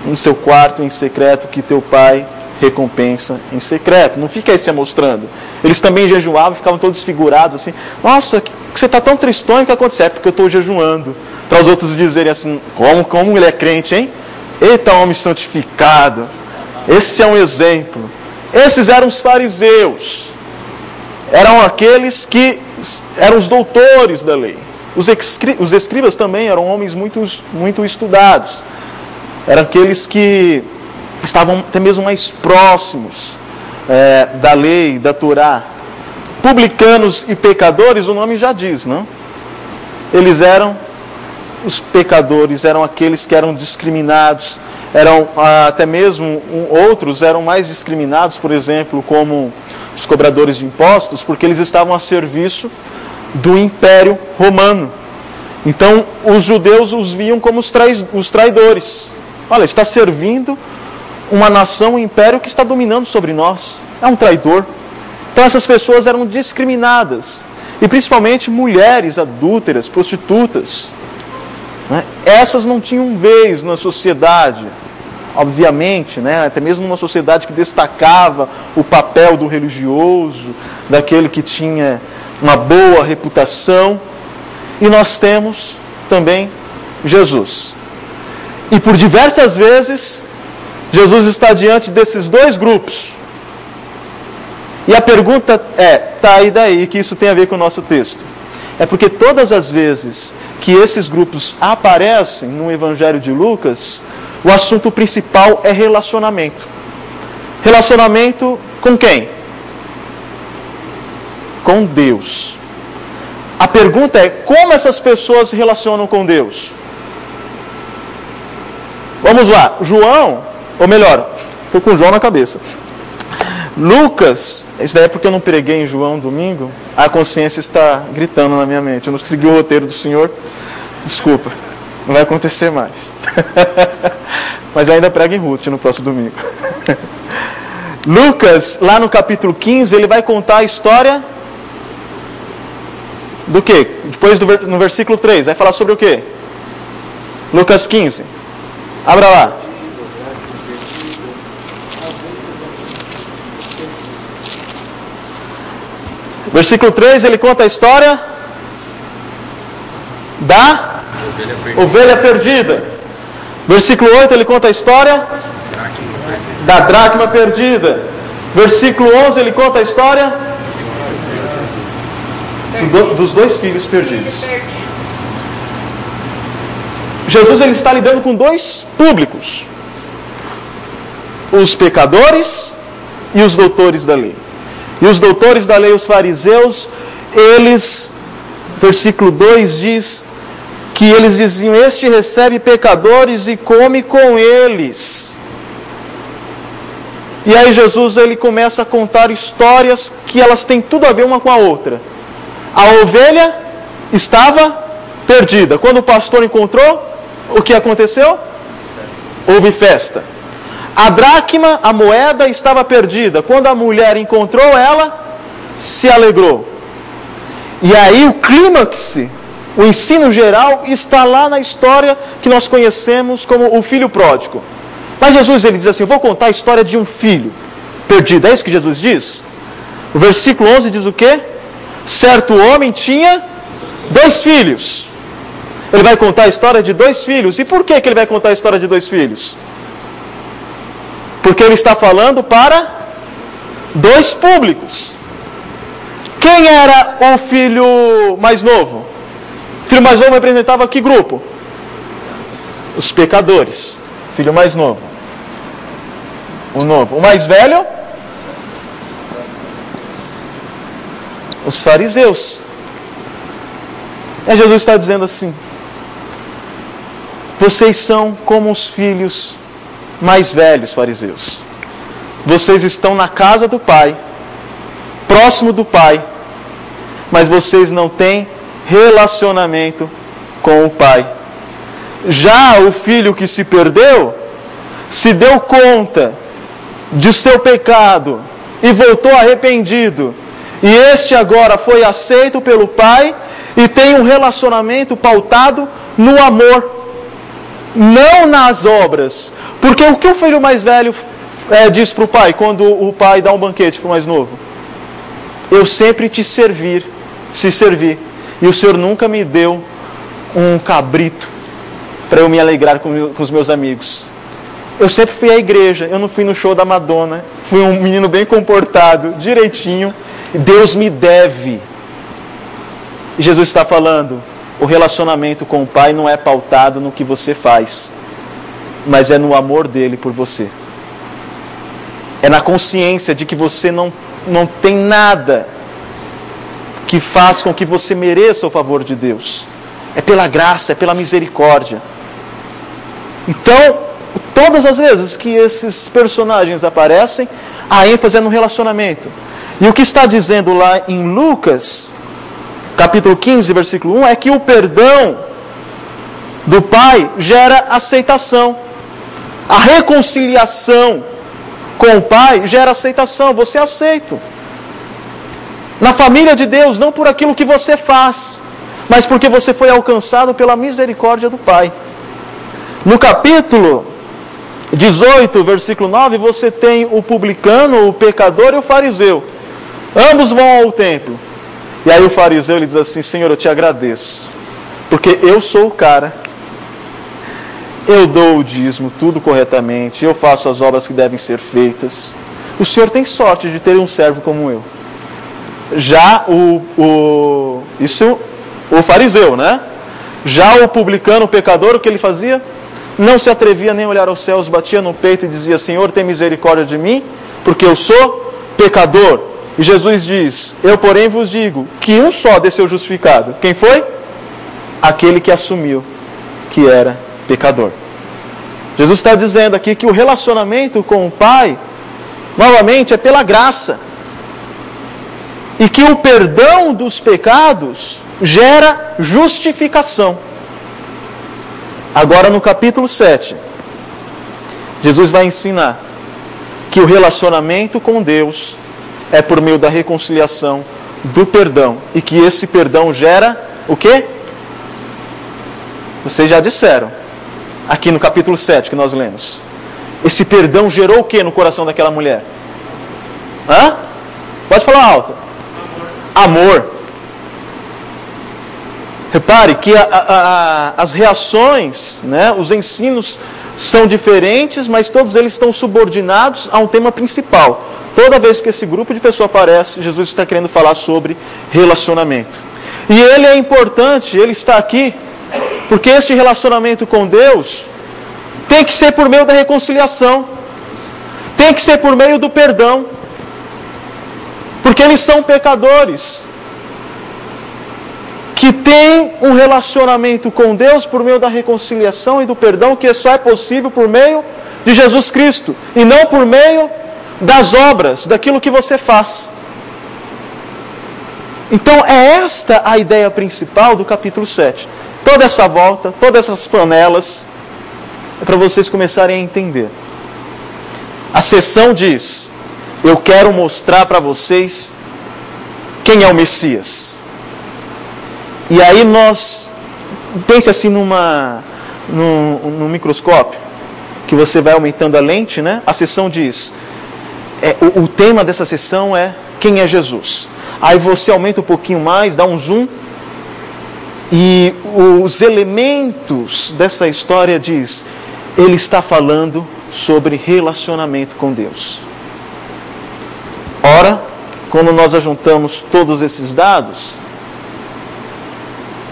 no seu quarto em secreto, que teu Pai recompensa em secreto. Não fica aí se mostrando. Eles também jejuavam, ficavam todos desfigurados assim. Nossa, você está tão tristonho, o que aconteceu? É porque eu estou jejuando. Para os outros dizerem assim, como ele é crente, hein? Eita, homem santificado. Esse é um exemplo. Esses eram os fariseus. Eram aqueles que eram os doutores da lei. Os escribas também eram homens muito estudados. Eram aqueles que estavam até mesmo mais próximos da lei, da Torá. Publicanos e pecadores, o nome já diz, não? Eles eram os pecadores, eram aqueles que eram discriminados, eram até mesmo outros eram mais discriminados, por exemplo, como os cobradores de impostos, porque eles estavam a serviço do Império Romano. Então, os judeus os viam como os traidores. Olha, está servindo uma nação, um império que está dominando sobre nós. É um traidor. Então, essas pessoas eram discriminadas. E principalmente mulheres adúlteras, prostitutas. Né? Essas não tinham vez na sociedade. Obviamente, né? Até mesmo numa sociedade que destacava o papel do religioso, daquele que tinha uma boa reputação. E nós temos também Jesus. E por diversas vezes, Jesus está diante desses dois grupos. E a pergunta é, tá, e daí que isso tem a ver com o nosso texto? É porque todas as vezes que esses grupos aparecem no Evangelho de Lucas, o assunto principal é relacionamento. Relacionamento com quem? Com Deus. A pergunta é, como essas pessoas se relacionam com Deus? Vamos lá, João, ou melhor, estou com João na cabeça. Lucas, isso daí é porque eu não preguei em João domingo, a consciência está gritando na minha mente. Eu não segui o roteiro do Senhor, desculpa, não vai acontecer mais. Mas eu ainda prego em Ruth no próximo domingo. Lucas, lá no capítulo 15, ele vai contar a história do quê? Depois no versículo 3, vai falar sobre o quê? Lucas 15. Abra lá. Versículo 3, ele conta a história da ovelha perdida. Versículo 8, ele conta a história da dracma perdida. Versículo 11, ele conta a história dos dois filhos perdidos. Jesus ele está lidando com dois públicos: os pecadores e os doutores da lei. E os doutores da lei, os fariseus, eles, versículo 2 diz que eles diziam: este recebe pecadores e come com eles. E aí Jesus ele começa a contar histórias que elas têm tudo a ver uma com a outra. A ovelha estava perdida. Quando o pastor encontrou, o que aconteceu? Houve festa. A dracma, a moeda, estava perdida. Quando a mulher encontrou ela, se alegrou. E aí o clímax, o ensino geral, está lá na história que nós conhecemos como o filho pródigo. Mas Jesus ele diz assim: eu vou contar a história de um filho perdido. É isso que Jesus diz? O versículo 11 diz o quê? Certo homem tinha 2 filhos. Ele vai contar a história de 2 filhos. E por que ele vai contar a história de 2 filhos? Porque ele está falando para 2 públicos. Quem era o filho mais novo? O filho mais novo representava que grupo? Os pecadores. Filho mais novo. O novo. O mais velho? Os fariseus. E Jesus está dizendo assim: vocês são como os filhos mais velhos, fariseus. Vocês estão na casa do Pai, próximo do Pai, mas vocês não têm relacionamento com o Pai. Já o filho que se perdeu, se deu conta de seu pecado e voltou arrependido, e este agora foi aceito pelo Pai e tem um relacionamento pautado no amor, não nas obras. Porque o que o filho mais velho diz para o pai quando o pai dá um banquete para o mais novo? Eu sempre te servir, e o Senhor nunca me deu um cabrito para eu me alegrar com os meus amigos. Eu sempre fui à igreja, eu não fui no show da Madonna, fui um menino bem comportado, direitinho. Deus me deve. E Jesus está falando: o relacionamento com o Pai não é pautado no que você faz, mas é no amor dele por você. É na consciência de que você não tem nada que faz com que você mereça o favor de Deus. É pela graça, é pela misericórdia. Então, todas as vezes que esses personagens aparecem, a ênfase é no relacionamento. E o que está dizendo lá em Lucas, capítulo 15, versículo 1, é que o perdão do Pai gera aceitação. A reconciliação com o Pai gera aceitação. Você é aceito na família de Deus, não por aquilo que você faz, mas porque você foi alcançado pela misericórdia do Pai. No capítulo 18, versículo 9, você tem o publicano, o pecador e o fariseu. Ambos vão ao templo. E aí o fariseu ele diz assim: Senhor, eu te agradeço, porque eu sou o cara, eu dou o dízimo, tudo corretamente, eu faço as obras que devem ser feitas. O Senhor tem sorte de ter um servo como eu. Já o fariseu, né? Já o publicano, o pecador, o que ele fazia? Não se atrevia nem a olhar aos céus, batia no peito e dizia: Senhor, tem misericórdia de mim, porque eu sou pecador. E Jesus diz: eu, porém, vos digo que um só desceu justificado. Quem foi? Aquele que assumiu que era pecador. Jesus está dizendo aqui que o relacionamento com o Pai, novamente, é pela graça. E que o perdão dos pecados gera justificação. Agora no capítulo 7, Jesus vai ensinar que o relacionamento com Deus é por meio da reconciliação, do perdão. E que esse perdão gera o quê? Vocês já disseram, aqui no capítulo 7 que nós lemos. Esse perdão gerou o quê no coração daquela mulher? Hã? Pode falar alto. Amor. Repare que as reações, né, os ensinos são diferentes, mas todos eles estão subordinados a um tema principal. Toda vez que esse grupo de pessoas aparece, Jesus está querendo falar sobre relacionamento. E ele é importante, ele está aqui, porque este relacionamento com Deus tem que ser por meio da reconciliação, tem que ser por meio do perdão, porque eles são pecadores que têm um relacionamento com Deus por meio da reconciliação e do perdão, que só é possível por meio de Jesus Cristo, e não por meio das obras, daquilo que você faz. Então é esta a ideia principal do capítulo 7. Toda essa volta, todas essas panelas, é para vocês começarem a entender. A sessão diz: eu quero mostrar para vocês quem é o Messias. E aí nós, pense assim num microscópio, que você vai aumentando a lente, né? A sessão diz, o tema dessa sessão é quem é Jesus. Aí você aumenta um pouquinho mais, dá um zoom, e os elementos dessa história diz, ele está falando sobre relacionamento com Deus. Ora, quando nós ajuntamos todos esses dados,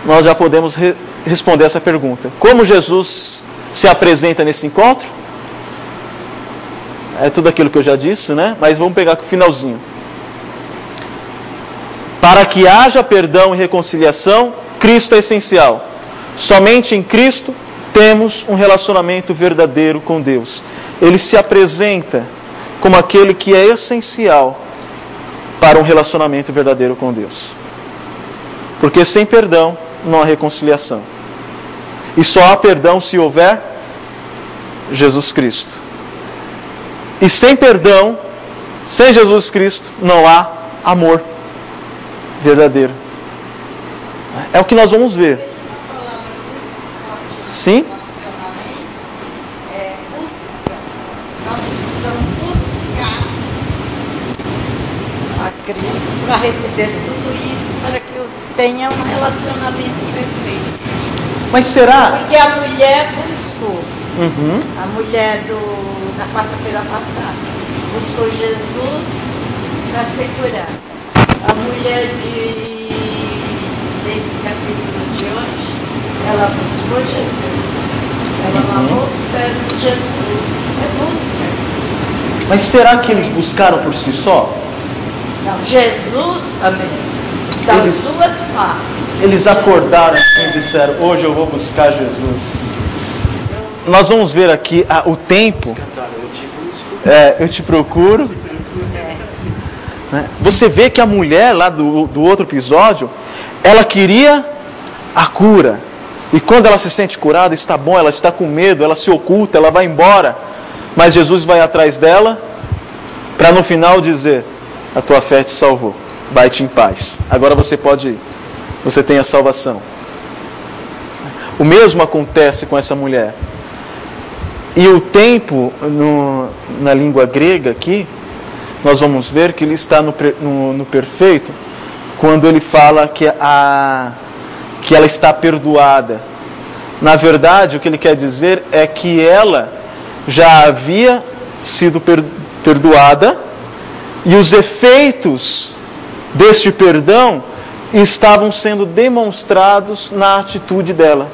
nós já podemos responder essa pergunta. Como Jesus se apresenta nesse encontro? É tudo aquilo que eu já disse, né? Mas vamos pegar o finalzinho. Para que haja perdão e reconciliação, Cristo é essencial. Somente em Cristo temos um relacionamento verdadeiro com Deus. Ele se apresenta como aquele que é essencial para um relacionamento verdadeiro com Deus. Porque sem perdão não há reconciliação. E só há perdão se houver Jesus Cristo. E sem perdão, sem Jesus Cristo, não há amor verdadeiro. É o que nós vamos ver. Sim? Nós precisamos buscar a Cristo para receber tudo isso, para que eu tenha um relacionamento perfeito. Mas será? Porque a mulher buscou. A mulher da quarta-feira passada buscou Jesus para ser curada. A mulher desse capítulo de hoje, ela buscou Jesus. Ela lavou os pés de Jesus. É busca. Mas será que eles buscaram por si só? Não, Jesus também. Das duas partes. Eles acordaram e disseram, hoje eu vou buscar Jesus. Nós vamos ver aqui o tempo. Eu te procuro. Você vê que a mulher lá do outro episódio, ela queria a cura. E quando ela se sente curada, está bom, ela está com medo, ela se oculta, ela vai embora. Mas Jesus vai atrás dela para no final dizer: a tua fé te salvou, vai-te em paz. Agora você pode ir, você tem a salvação. O mesmo acontece com essa mulher. E o tempo, na língua grega aqui, nós vamos ver que ele está no perfeito, quando ele fala que ela está perdoada. Na verdade, o que ele quer dizer é que ela já havia sido perdoada, e os efeitos deste perdão estavam sendo demonstrados na atitude dela,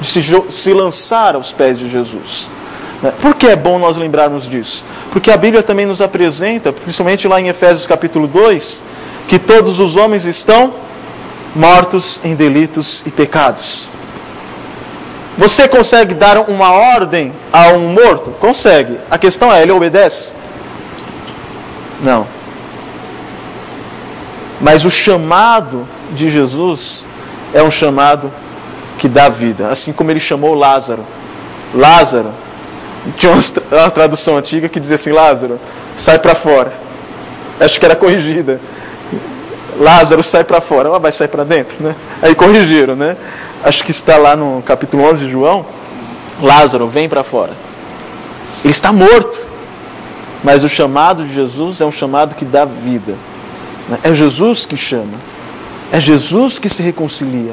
de se lançar aos pés de Jesus. Por que é bom nós lembrarmos disso? Porque a Bíblia também nos apresenta, principalmente lá em Efésios capítulo 2, que todos os homens estão mortos em delitos e pecados. Você consegue dar uma ordem a um morto? Consegue. A questão é, ele obedece? Não. Mas o chamado de Jesus é um chamado que dá vida. Assim como ele chamou Lázaro. Lázaro, tinha uma tradução antiga que dizia assim: Lázaro, sai para fora. Acho que era corrigida. Lázaro, sai para fora. Ela vai sair para dentro, né? Aí corrigiram, né? Acho que está lá no capítulo 11 de João. Lázaro, vem para fora. Ele está morto. Mas o chamado de Jesus é um chamado que dá vida. É Jesus que chama. É Jesus que se reconcilia.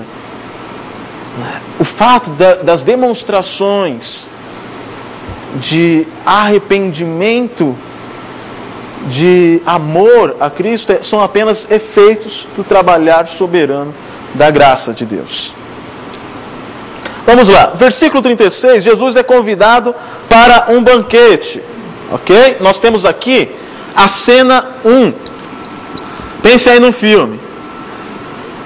O fato das demonstrações de arrependimento, de amor a Cristo, são apenas efeitos do trabalhar soberano da graça de Deus. Vamos lá, versículo 36, Jesus é convidado para um banquete. Ok? Nós temos aqui a cena 1. Pense aí num filme,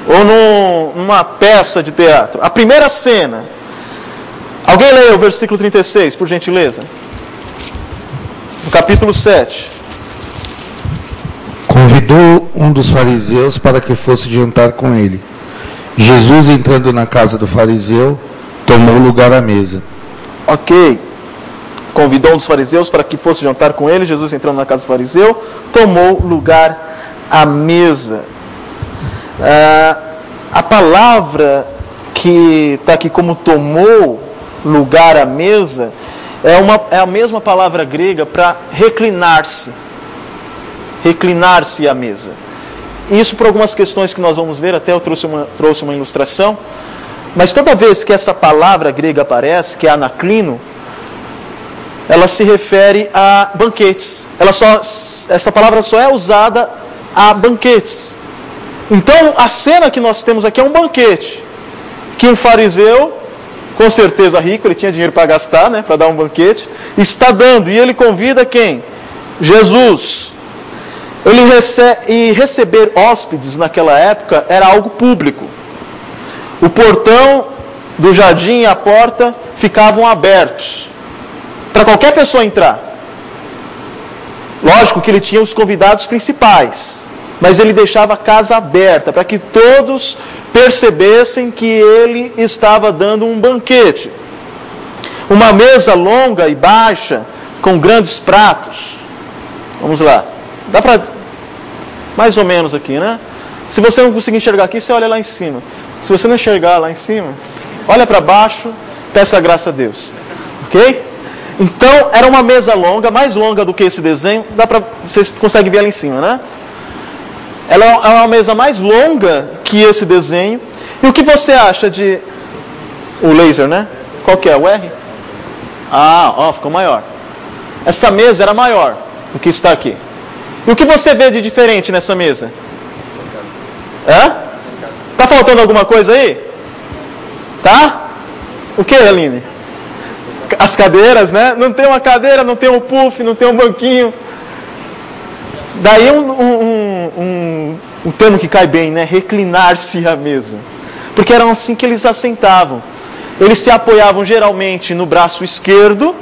ou numa peça de teatro. A primeira cena. Alguém leia o versículo 36, por gentileza? No capítulo 7. Convidou um dos fariseus para que fosse jantar com ele. Jesus, entrando na casa do fariseu, tomou lugar à mesa. Ok. Convidou um dos fariseus para que fosse jantar com ele. Jesus, entrando na casa do fariseu, tomou lugar à mesa. A palavra que está aqui como tomou lugar à mesa é a mesma palavra grega para reclinar-se. Reclinar-se à mesa. Isso por algumas questões que nós vamos ver, até eu trouxe uma ilustração. Mas toda vez que essa palavra grega aparece, que é anaclino, ela se refere a banquetes. Essa palavra só é usada a banquetes. Então, a cena que nós temos aqui é um banquete, que um fariseu, com certeza rico, ele tinha dinheiro para gastar, né, para dar um banquete, está dando, e ele convida quem? Jesus. E receber hóspedes naquela época era algo público. O portão do jardim e a porta ficavam abertos para qualquer pessoa entrar. Lógico que ele tinha os convidados principais, mas ele deixava a casa aberta para que todos percebessem que ele estava dando um banquete. Uma mesa longa e baixa, com grandes pratos. Vamos lá. Dá para... mais ou menos aqui, né? Se você não conseguir enxergar aqui, você olha lá em cima. Se você não enxergar lá em cima, olha para baixo, peça a graça a Deus. Ok? Então, era uma mesa longa, mais longa do que esse desenho. Vocês conseguem ver lá em cima, né? Ela é uma mesa mais longa que esse desenho. E o que você acha de... o laser, né? Qual que é? O R? Ficou maior. Essa mesa era maior do que está aqui. E o que você vê de diferente nessa mesa? Tá faltando alguma coisa aí? Tá? O que, Aline? As cadeiras, né? Não tem uma cadeira, não tem um puff, não tem um banquinho. Daí um termo que cai bem, né? Reclinar-se à mesa. Porque era assim que eles assentavam. Eles se apoiavam geralmente no braço esquerdo,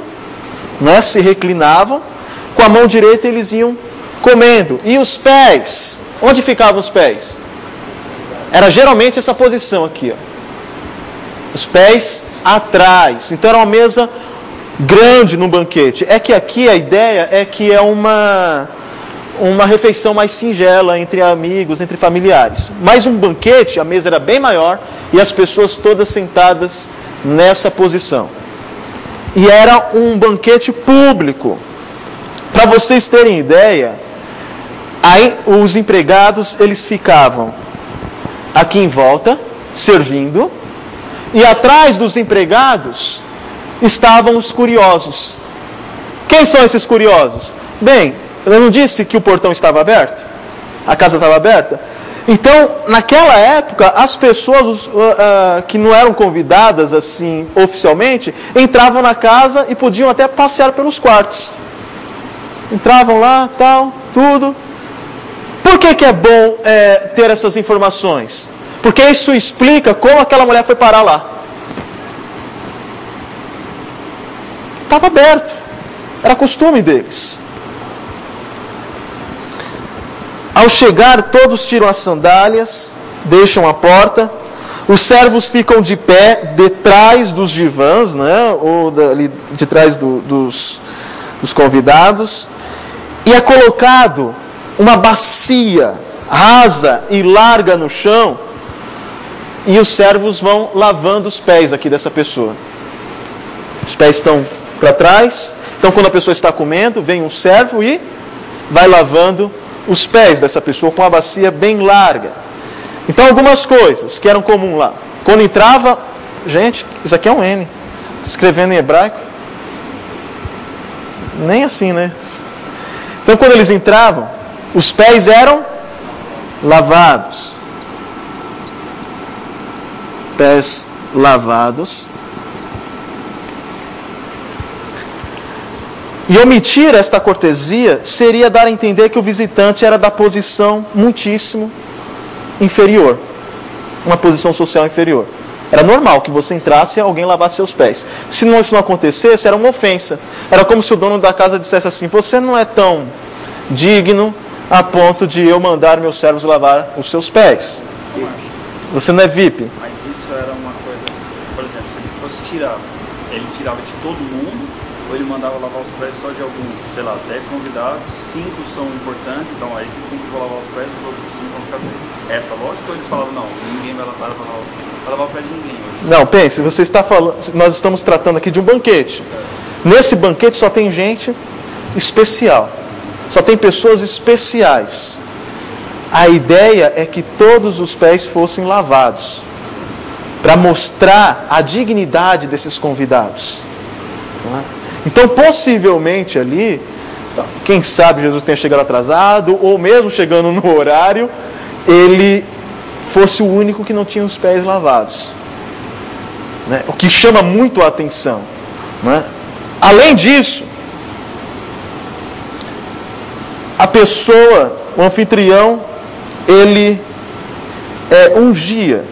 né? Se reclinavam. Com a mão direita eles iam comendo. E os pés? Onde ficavam os pés? Era geralmente essa posição aqui, ó. Os pés atrás. Então era uma mesa grande no banquete. É que aqui a ideia é que é uma refeição mais singela entre amigos, entre familiares. Mas um banquete, a mesa era bem maior e as pessoas todas sentadas nessa posição. E era um banquete público. Para vocês terem ideia, aí os empregados, eles ficavam aqui em volta, servindo, e atrás dos empregados estavam os curiosos. Quem são esses curiosos? Bem, eu não disse que o portão estava aberto? A casa estava aberta? Então, naquela época, as pessoas que não eram convidadas assim oficialmente, entravam na casa e podiam até passear pelos quartos. Entravam lá, tal, tudo. Por que é bom ter essas informações? Porque isso explica como aquela mulher foi parar lá. Estava aberto. Era costume deles. Ao chegar, todos tiram as sandálias, deixam a porta. Os servos ficam de pé detrás dos divãs, né? Ou ali de trás dos convidados. E é colocado uma bacia rasa e larga no chão. E os servos vão lavando os pés aqui dessa pessoa. Os pés estão para trás. Então, quando a pessoa está comendo, vem um servo e vai lavando os pés dessa pessoa com uma bacia bem larga. Então, algumas coisas que eram comuns lá. Quando entrava... Gente, isso aqui é um N. Escrevendo em hebraico. Nem assim, né? Então, quando eles entravam, os pés eram lavados. Pés lavados. E omitir esta cortesia seria dar a entender que o visitante era da posição muitíssimo inferior. Uma posição social inferior. Era normal que você entrasse e alguém lavasse seus pés. Se isso não acontecesse, era uma ofensa. Era como se o dono da casa dissesse assim: você não é tão digno a ponto de eu mandar meus servos lavar os seus pés. Você não é VIP. Mas isso era uma coisa, por exemplo, se ele fosse tirar, ele tirava de todo mundo, ou ele mandava lavar os pés só de alguns, sei lá, 10 convidados, 5 são importantes, então esses 5 vão lavar os pés, os outros 5 vão ficar sem. Essa lógica, ou eles falavam, não, ninguém vai lavar o pé de ninguém hoje? Não, pense, você está falando, nós estamos tratando aqui de um banquete. Nesse banquete só tem gente especial, só tem pessoas especiais. A ideia é que todos os pés fossem lavados, para mostrar a dignidade desses convidados. Então, possivelmente ali, quem sabe Jesus tenha chegado atrasado, ou mesmo chegando no horário, ele fosse o único que não tinha os pés lavados. O que chama muito a atenção. Além disso, a pessoa, o anfitrião, ele ungia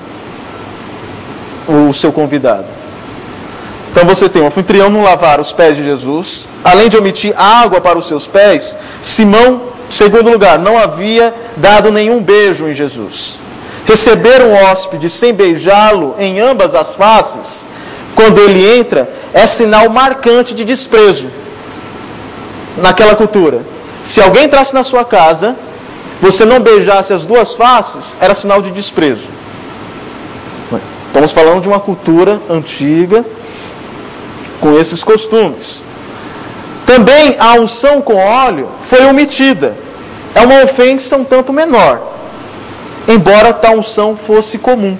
o seu convidado. Então você tem o anfitrião não lavar os pés de Jesus, além de omitir água para os seus pés. Simão, segundo lugar, não havia dado nenhum beijo em Jesus. Receber um hóspede sem beijá-lo em ambas as faces, quando ele entra, é sinal marcante de desprezo naquela cultura. Se alguém entrasse na sua casa, você não beijasse as duas faces, era sinal de desprezo. Estamos falando de uma cultura antiga, com esses costumes. Também a unção com óleo foi omitida. É uma ofensa um tanto menor, embora tal unção fosse comum.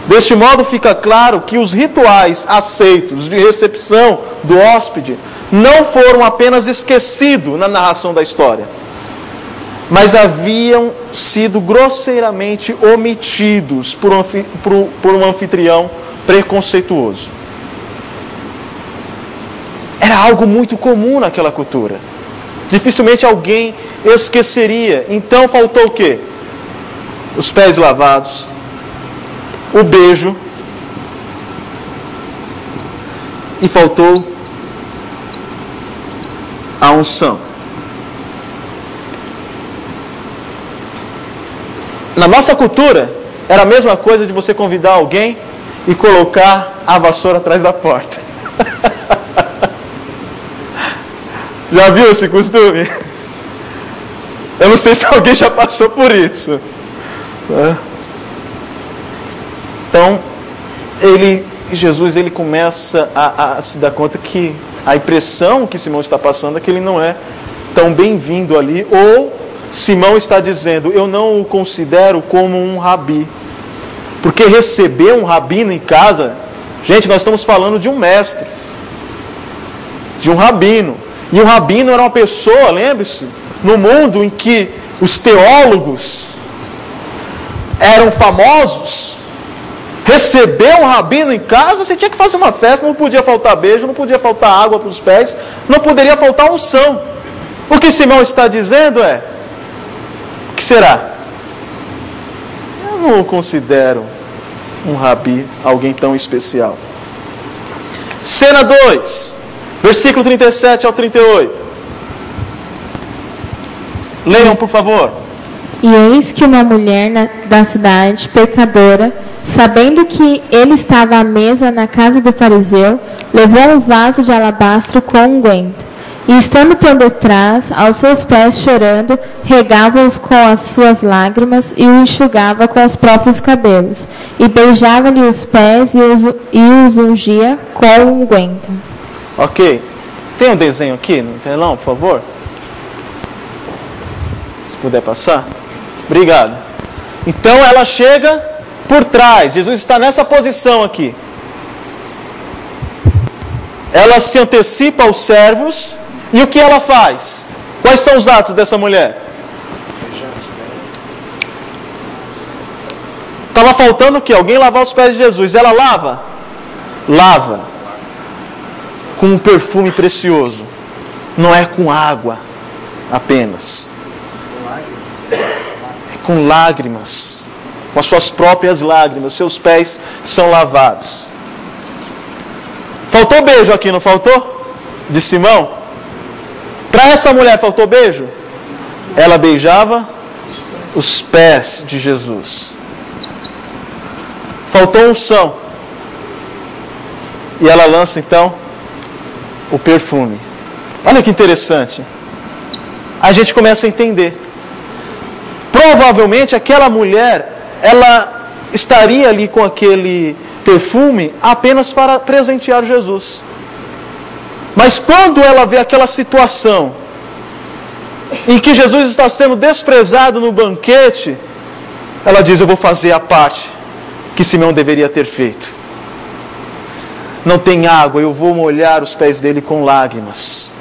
Deste modo fica claro que os rituais aceitos de recepção do hóspede não foram apenas esquecidos na narração da história, mas haviam sido grosseiramente omitidos por um anfitrião preconceituoso. Era algo muito comum naquela cultura. Dificilmente alguém esqueceria. Então faltou o quê? Os pés lavados, o beijo, e faltou a unção. Na nossa cultura, era a mesma coisa de você convidar alguém e colocar a vassoura atrás da porta. Já viu esse costume? Eu não sei se alguém já passou por isso. Então, Jesus ele começa a se dar conta que a impressão que Simão está passando é que ele não é tão bem-vindo ali, ou Simão está dizendo, eu não o considero como um rabi, porque receber um rabino em casa, gente, nós estamos falando de um mestre, de um rabino, e o rabino era uma pessoa, lembre-se, no mundo em que os teólogos eram famosos. Receber um rabino em casa, você tinha que fazer uma festa, não podia faltar beijo, não podia faltar água para os pés, não poderia faltar unção. O que Simão está dizendo é, o que será? Eu não o considero um rabi, alguém tão especial. Cena 2, versículo 37 ao 38. Leiam, por favor. E eis que uma mulher da cidade, pecadora, sabendo que ele estava à mesa na casa do fariseu, levou um vaso de alabastro com unguento, e estando por detrás, aos seus pés chorando, regava-os com as suas lágrimas e o enxugava com os próprios cabelos, e beijava-lhe os pés e os ungia com o unguento. Ok. Tem um desenho aqui no telão, por favor? Se puder passar. Obrigado. Então ela chega por trás. Jesus está nessa posição aqui. Ela se antecipa aos servos. E o que ela faz? Quais são os atos dessa mulher? Estava faltando o quê? Alguém lavar os pés de Jesus. Ela lava? Lava. Com um perfume precioso. Não é com água apenas. É com lágrimas. Com as suas próprias lágrimas. Seus pés são lavados. Faltou beijo aqui, não faltou? De Simão? Para essa mulher faltou beijo? Ela beijava os pés de Jesus. Faltou unção. E ela lança então o perfume. Olha que interessante. A gente começa a entender. Provavelmente aquela mulher, ela estaria ali com aquele perfume apenas para presentear Jesus. Mas quando ela vê aquela situação em que Jesus está sendo desprezado no banquete, ela diz, eu vou fazer a parte que Simão deveria ter feito. Não tem água, eu vou molhar os pés dele com lágrimas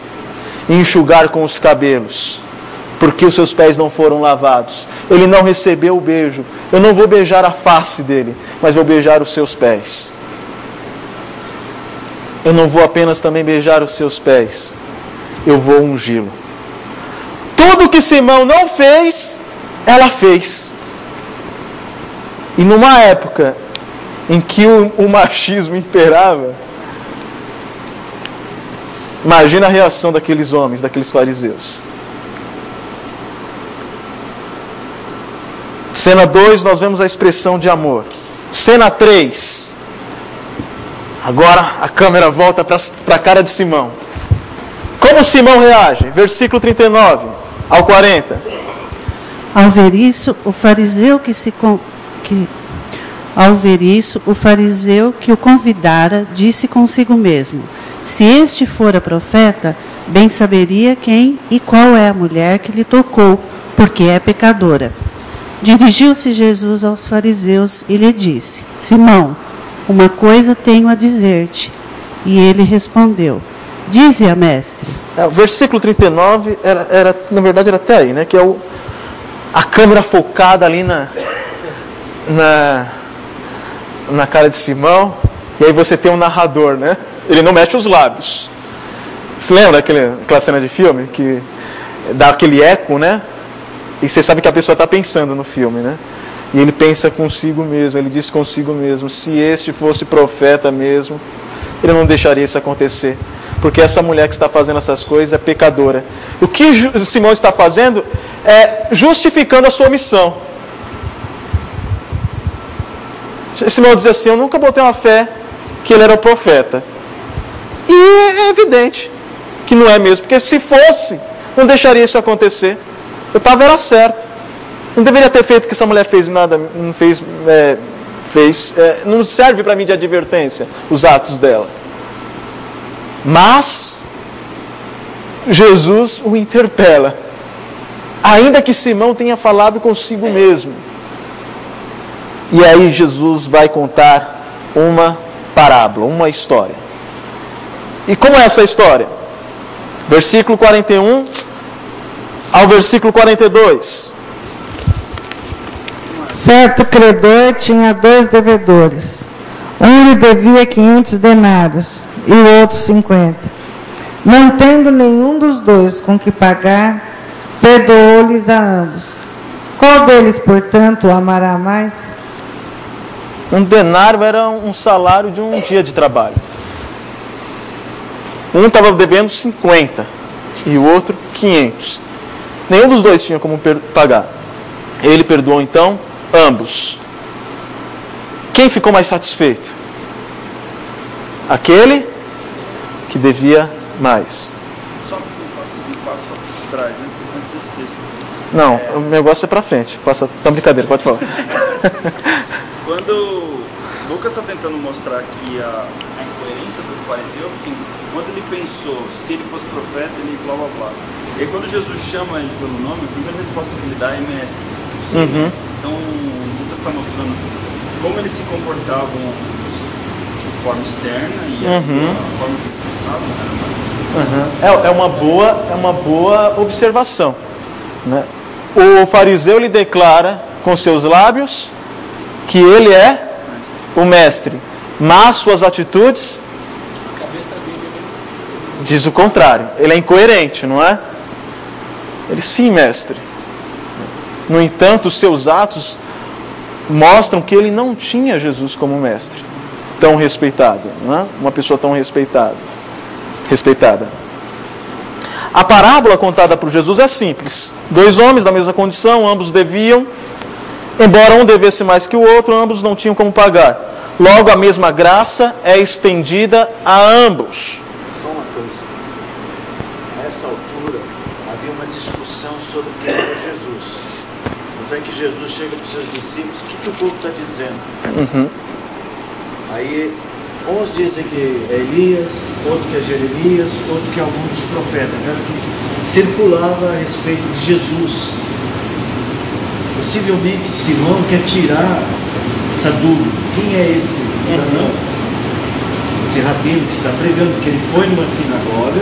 e enxugar com os cabelos, porque os seus pés não foram lavados. Ele não recebeu o beijo. Eu não vou beijar a face dele, mas vou beijar os seus pés. Eu não vou apenas também beijar os seus pés, eu vou ungí-lo. Tudo que Simão não fez, ela fez. E numa época em que o machismo imperava, imagina a reação daqueles homens, daqueles fariseus. Cena 2, nós vemos a expressão de amor. Cena 3. Agora a câmera volta para a cara de Simão. Como Simão reage? Versículo 39 ao 40. Ao ver isso, o fariseu que o convidara disse consigo mesmo: se este fora profeta, bem saberia quem e qual é a mulher que lhe tocou, porque é pecadora. Dirigiu-se Jesus aos fariseus e lhe disse: Simão, uma coisa tenho a dizer-te. E ele respondeu: dize-a, mestre. O versículo 39, na verdade era até aí, né? Que é a câmera focada ali na cara de Simão. E aí você tem um narrador, né? Ele não mexe os lábios. Você lembra daquela cena de filme? Que dá aquele eco, né? E você sabe que a pessoa está pensando no filme, né? E ele pensa consigo mesmo, ele diz consigo mesmo: se este fosse profeta mesmo, ele não deixaria isso acontecer. Porque essa mulher que está fazendo essas coisas é pecadora. O que Simão está fazendo é justificando a sua missão. Simão dizia assim: eu nunca botei uma fé que ele era o profeta. E é evidente que não é mesmo, porque se fosse, não deixaria isso acontecer. Eu era certo. Não deveria ter feito o que essa mulher fez, nada, não fez, não serve para mim de advertência os atos dela. Mas Jesus o interpela, ainda que Simão tenha falado consigo mesmo. E aí Jesus vai contar uma parábola, uma história. E como é essa história? Versículo 41 ao versículo 42. Certo credor tinha 2 devedores. Um lhe devia 500 denários e o outro 50. Não tendo nenhum dos dois com que pagar, perdoou-lhes a ambos. Qual deles, portanto, o amará mais? Um denário era um salário de um dia de trabalho. Um estava devendo 50 e o outro 500. Nenhum dos dois tinha como pagar. Ele perdoou então ambos. Quem ficou mais satisfeito? Aquele que devia mais. Só um passo atrás, antes desse texto. Não, o negócio é para frente. Passa, tá brincadeira, pode falar. Quando Lucas está tentando mostrar aqui a incoerência do fariseu, porque quando ele pensou, se ele fosse profeta, ele blá blá blá. E aí quando Jesus chama ele pelo nome, a primeira resposta que ele dá é mestre. Sim, mestre. Então Lucas está mostrando como eles se comportavam de forma externa e a forma que eles pensavam. É uma boa observação, né? O fariseu lhe declara com seus lábios que ele é o mestre, mas suas atitudes diz o contrário. Ele é incoerente, não é? Ele sim, mestre. No entanto, os seus atos mostram que ele não tinha Jesus como mestre tão respeitado, não é? Uma pessoa tão respeitada. A parábola contada por Jesus é simples. 2 homens da mesma condição, ambos deviam. Embora um devesse mais que o outro, ambos não tinham como pagar. Logo, a mesma graça é estendida a ambos. Só uma coisa. Nessa altura, havia uma discussão sobre quem era Jesus. Então é que Jesus chega para os seus discípulos: o que o povo está dizendo? Aí, uns dizem que é Elias, outros que é Jeremias, outros que é algum dos profetas. Era o que circulava a respeito de Jesus. Possivelmente Simão quer tirar essa dúvida. Quem é esse cidadão? Esse rabino que está pregando, porque ele foi numa sinagoga,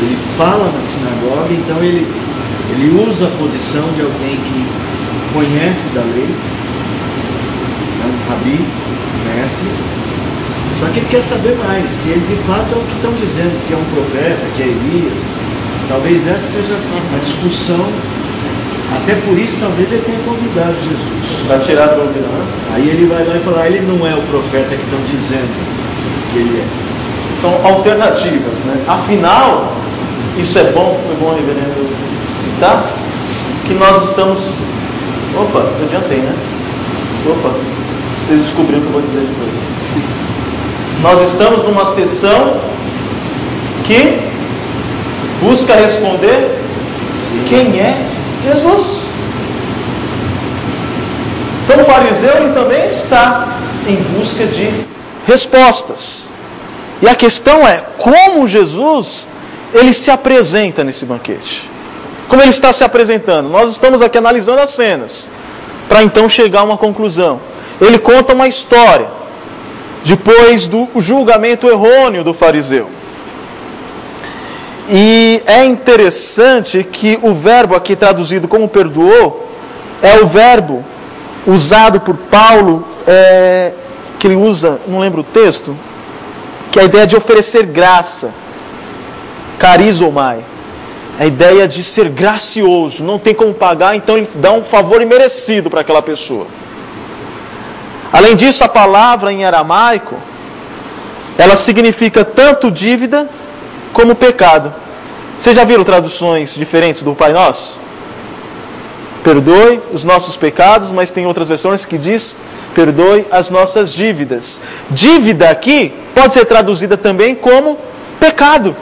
ele fala na sinagoga, então ele usa a posição de alguém que conhece da lei, é um rabi, mestre, só que ele quer saber mais, se ele de fato é o que estão dizendo, que é um profeta, que é Elias. Talvez essa seja a discussão. Até por isso, talvez ele tenha convidado Jesus. Para tirar a dúvida, né? Aí ele vai lá e fala: ele não é o profeta que estão dizendo que ele é. São alternativas, né? Afinal, isso é bom, foi bom, reverendo, citar, que nós estamos... Opa, eu adiantei, né? Opa, vocês descobriram o que eu vou dizer depois. Nós estamos numa sessão que busca responder quem é Jesus. Então o fariseu ele também está em busca de respostas. E a questão é como Jesus ele se apresenta nesse banquete. Como ele está se apresentando? Nós estamos aqui analisando as cenas para então chegar a uma conclusão. Ele conta uma história depois do julgamento errôneo do fariseu. E é interessante que o verbo aqui traduzido como perdoou é o verbo usado por Paulo, que ele usa, não lembro o texto, que é a ideia de oferecer graça, carizomai, a ideia de ser gracioso, não tem como pagar, então ele dá um favor imerecido para aquela pessoa. Além disso, a palavra em aramaico, ela significa tanto dívida como pecado. Vocês já viram traduções diferentes do Pai Nosso? perdoe os nossos pecados, mas tem outras versões que diz, perdoe as nossas dívidas. Dívida aqui pode ser traduzida também como pecado.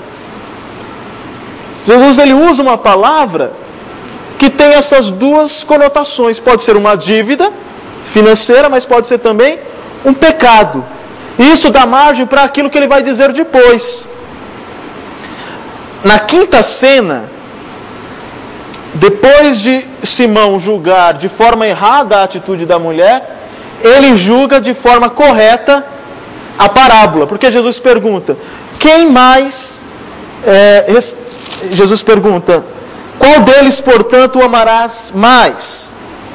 Jesus ele usa uma palavra que tem essas duas conotações. Pode ser uma dívida financeira, mas pode ser também um pecado. E isso dá margem para aquilo que ele vai dizer depois. Na quinta cena, depois de Simão julgar de forma errada a atitude da mulher, ele julga de forma correta a parábola. Porque Jesus pergunta, quem mais... Jesus pergunta, qual deles, portanto, o amarás mais?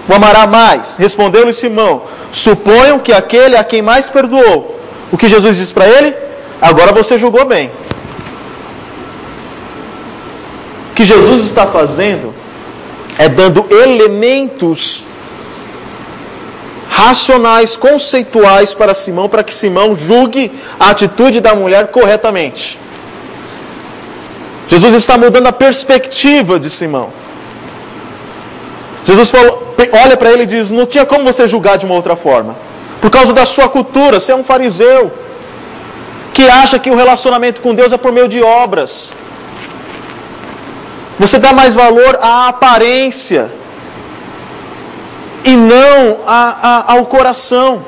O amará mais? Respondeu-lhe Simão, suponham que aquele a quem mais perdoou. O que Jesus diz para ele? Agora você julgou bem. O que Jesus está fazendo é dando elementos racionais, conceituais para Simão, para que Simão julgue a atitude da mulher corretamente. Jesus está mudando a perspectiva de Simão. Jesus olha para ele e diz, não tinha como você julgar de uma outra forma. Por causa da sua cultura, você é um fariseu que acha que o relacionamento com Deus é por meio de obras. Você dá mais valor à aparência e não ao coração.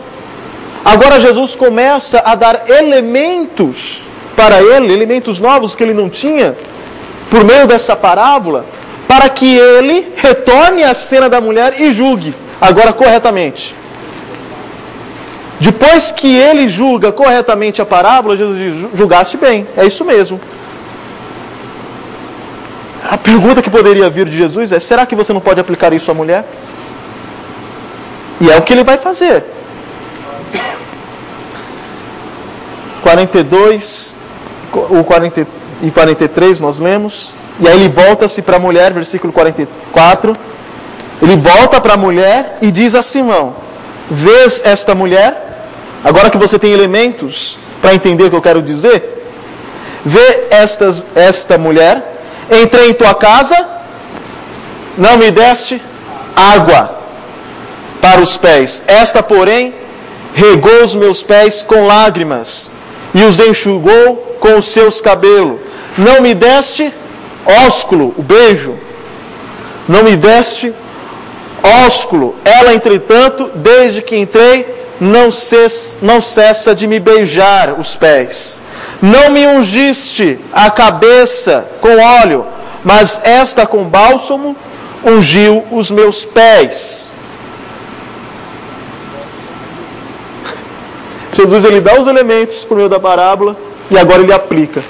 Agora Jesus começa a dar elementos para ele, elementos novos que ele não tinha, por meio dessa parábola, para que ele retorne à cena da mulher e julgue, agora corretamente. Depois que ele julga corretamente a parábola, Jesus diz, julgaste bem, é isso mesmo. A pergunta que poderia vir de Jesus é, será que você não pode aplicar isso à mulher? E é o que ele vai fazer. 42 e 43 nós lemos. E aí ele volta-se para a mulher, versículo 44. Ele volta para a mulher e diz a Simão, vês esta mulher? Agora que você tem elementos para entender o que eu quero dizer, vê esta mulher, entrei em tua casa, não me deste água para os pés. Esta, porém, regou os meus pés com lágrimas e os enxugou com os seus cabelos. Não me deste ósculo, o beijo. Não me deste ósculo. Ela, entretanto, desde que entrei, não cessa de me beijar os pés. Não me ungiste a cabeça com óleo, mas esta com bálsamo ungiu os meus pés. Jesus ele dá os elementos por meio da parábola e agora ele aplica.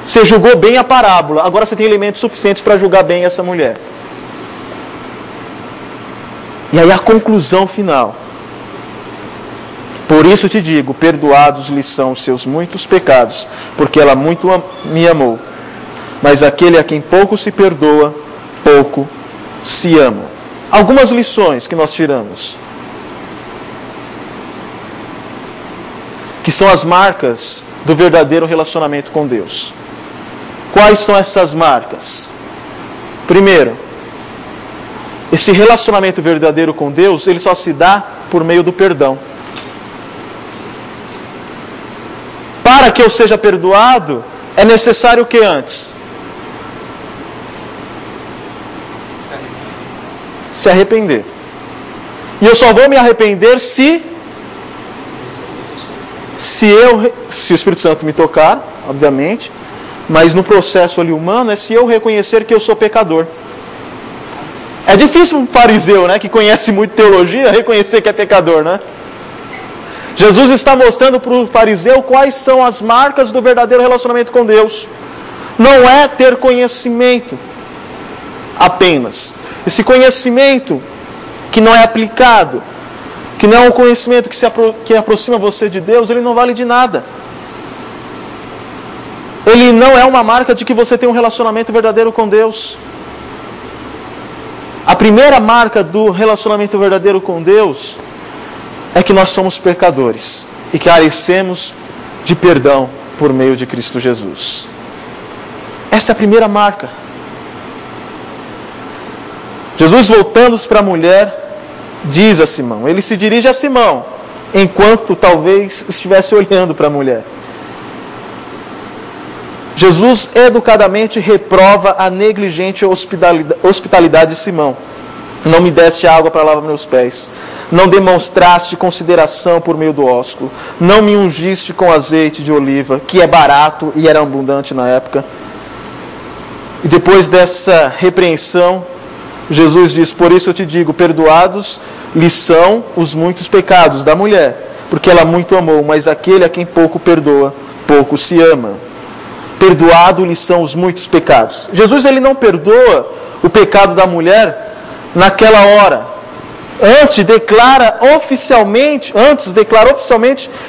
Você julgou bem a parábola, agora você tem elementos suficientes para julgar bem essa mulher. E aí a conclusão final. Por isso te digo, perdoados lhe são os seus muitos pecados, porque ela muito me amou. Mas aquele a quem pouco se perdoa, pouco se ama. Algumas lições que nós tiramos, que são as marcas do verdadeiro relacionamento com Deus. Quais são essas marcas? Primeiro, esse relacionamento verdadeiro com Deus, ele só se dá por meio do perdão. Para que eu seja perdoado, é necessário o que antes? Se arrepender. E eu só vou me arrepender se o Espírito Santo me tocar, obviamente, mas no processo ali humano é se eu reconhecer que eu sou pecador. É difícil um fariseu, né, que conhece muito teologia, reconhecer que é pecador, né? Jesus está mostrando para o fariseu quais são as marcas do verdadeiro relacionamento com Deus. Não é ter conhecimento apenas. Esse conhecimento que não é aplicado, que não é um conhecimento que aproxima você de Deus, ele não vale de nada. Ele não é uma marca de que você tem um relacionamento verdadeiro com Deus. A primeira marca do relacionamento verdadeiro com Deus é que nós somos pecadores e que carecemos de perdão por meio de Cristo Jesus. Essa é a primeira marca. Jesus, voltando-se para a mulher, diz a Simão. Ele se dirige a Simão, enquanto talvez estivesse olhando para a mulher. Jesus educadamente reprova a negligente hospitalidade de Simão. Não me deste água para lavar meus pés. Não demonstraste consideração por meio do ósculo. Não me ungiste com azeite de oliva, que é barato e era abundante na época. E depois dessa repreensão, Jesus diz: por isso eu te digo, perdoados lhe são os muitos pecados da mulher, porque ela muito amou, mas aquele a quem pouco perdoa, pouco se ama. Perdoado lhe são os muitos pecados. Jesus, ele não perdoa o pecado da mulher naquela hora. Antes declara oficialmente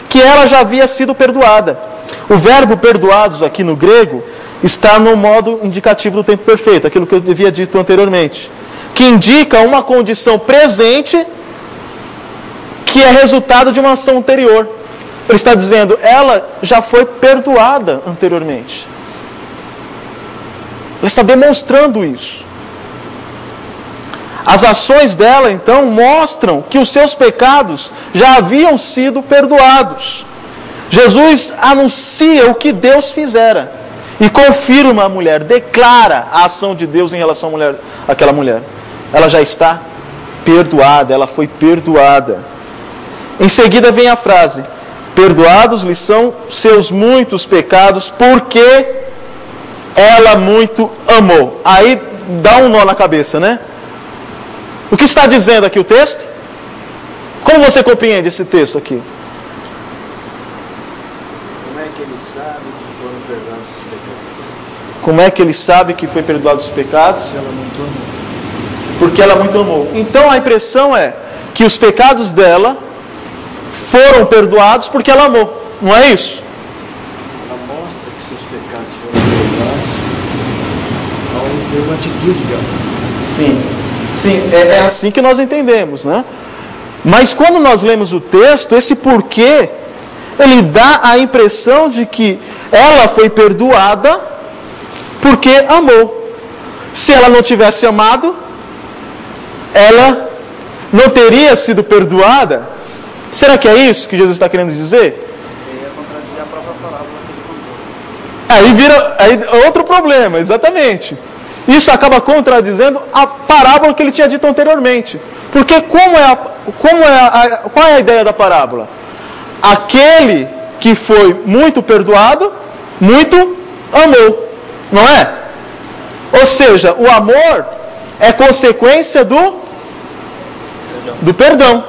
que ela já havia sido perdoada. O verbo perdoados aqui no grego está no modo indicativo do tempo perfeito, aquilo que eu havia dito anteriormente, que indica uma condição presente que é resultado de uma ação anterior. Ele está dizendo, ela já foi perdoada anteriormente. Ela está demonstrando isso. As ações dela, então, mostram que os seus pecados já haviam sido perdoados. Jesus anuncia o que Deus fizera e confirma a mulher, declara a ação de Deus em relação àquela mulher. Ela já está perdoada, ela foi perdoada. Em seguida vem a frase: perdoados lhe são seus muitos pecados, porque ela muito amou. Aí dá um nó na cabeça, né? O que está dizendo aqui o texto? Como você compreende esse texto aqui? Como é que ele sabe que foram perdoados os pecados? Como é que ele sabe que foi perdoado os pecados? Ela muito amou. Porque ela muito amou. Então a impressão é que os pecados dela foram perdoados porque ela amou. Não é isso? Ela mostra que seus pecados foram perdoados ao ter uma atitude de amor. Sim, é assim que nós entendemos, né? Mas quando nós lemos o texto, esse porquê, ele dá a impressão de que ela foi perdoada porque amou. Se ela não tivesse amado, ela não teria sido perdoada. Será que é isso que Jesus está querendo dizer? Ia contradizer a própria parábola que ele contou. Aí vira outro problema, exatamente. Isso acaba contradizendo a parábola que ele tinha dito anteriormente. Porque qual é a ideia da parábola? Aquele que foi muito perdoado, muito amou. Não é? Ou seja, o amor é consequência do perdão.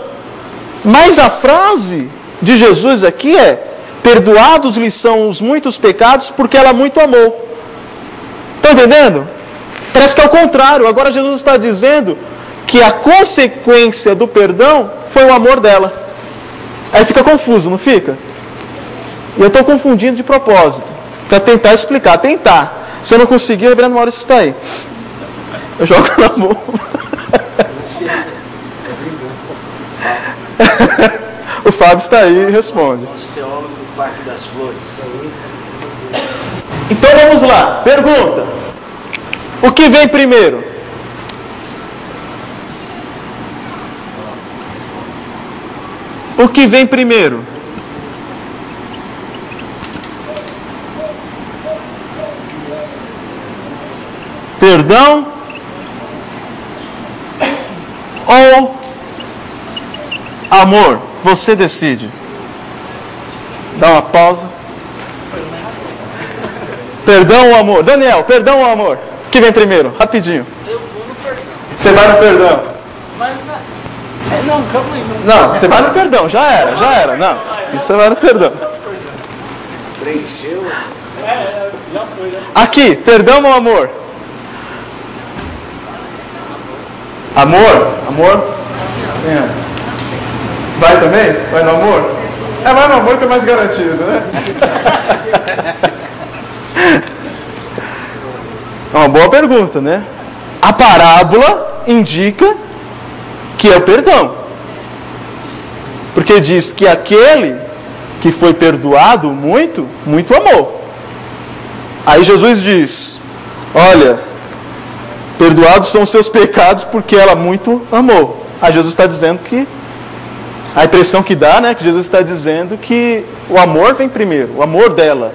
Mas a frase de Jesus aqui é: perdoados lhe são os muitos pecados, porque ela muito amou. Estão entendendo? Parece que é o contrário. Agora Jesus está dizendo que a consequência do perdão foi o amor dela. Aí fica confuso, não fica? E eu estou confundindo de propósito, para tentar explicar, Se eu não conseguir, o reverendo Maurício está aí. Eu jogo na mão. O Fábio está aí e responde. Nosso teólogo do Parque das Flores. Então vamos lá, pergunta: o que vem primeiro? O que vem primeiro? Perdão ou amor? Você decide. Dá uma pausa. Perdão ou amor? Daniel, perdão ou amor? O que vem primeiro? Rapidinho. Eu vou no perdão. Você vai no perdão. Mas não, calma aí. Não, você vai no perdão. Já era. Não, você vai no perdão. Preencheu. Já foi. Aqui, perdão ou amor? Amor? Vem antes. Vai também? Vai no amor? Vai no amor que é mais garantido, né? É uma boa pergunta, né? A parábola indica que é o perdão. Porque diz que aquele que foi perdoado muito, muito amou. Aí Jesus diz: olha, Perdoados são os seus pecados porque ela muito amou. Aí Jesus está dizendo que, a impressão que dá, né, que Jesus está dizendo que o amor vem primeiro, o amor dela.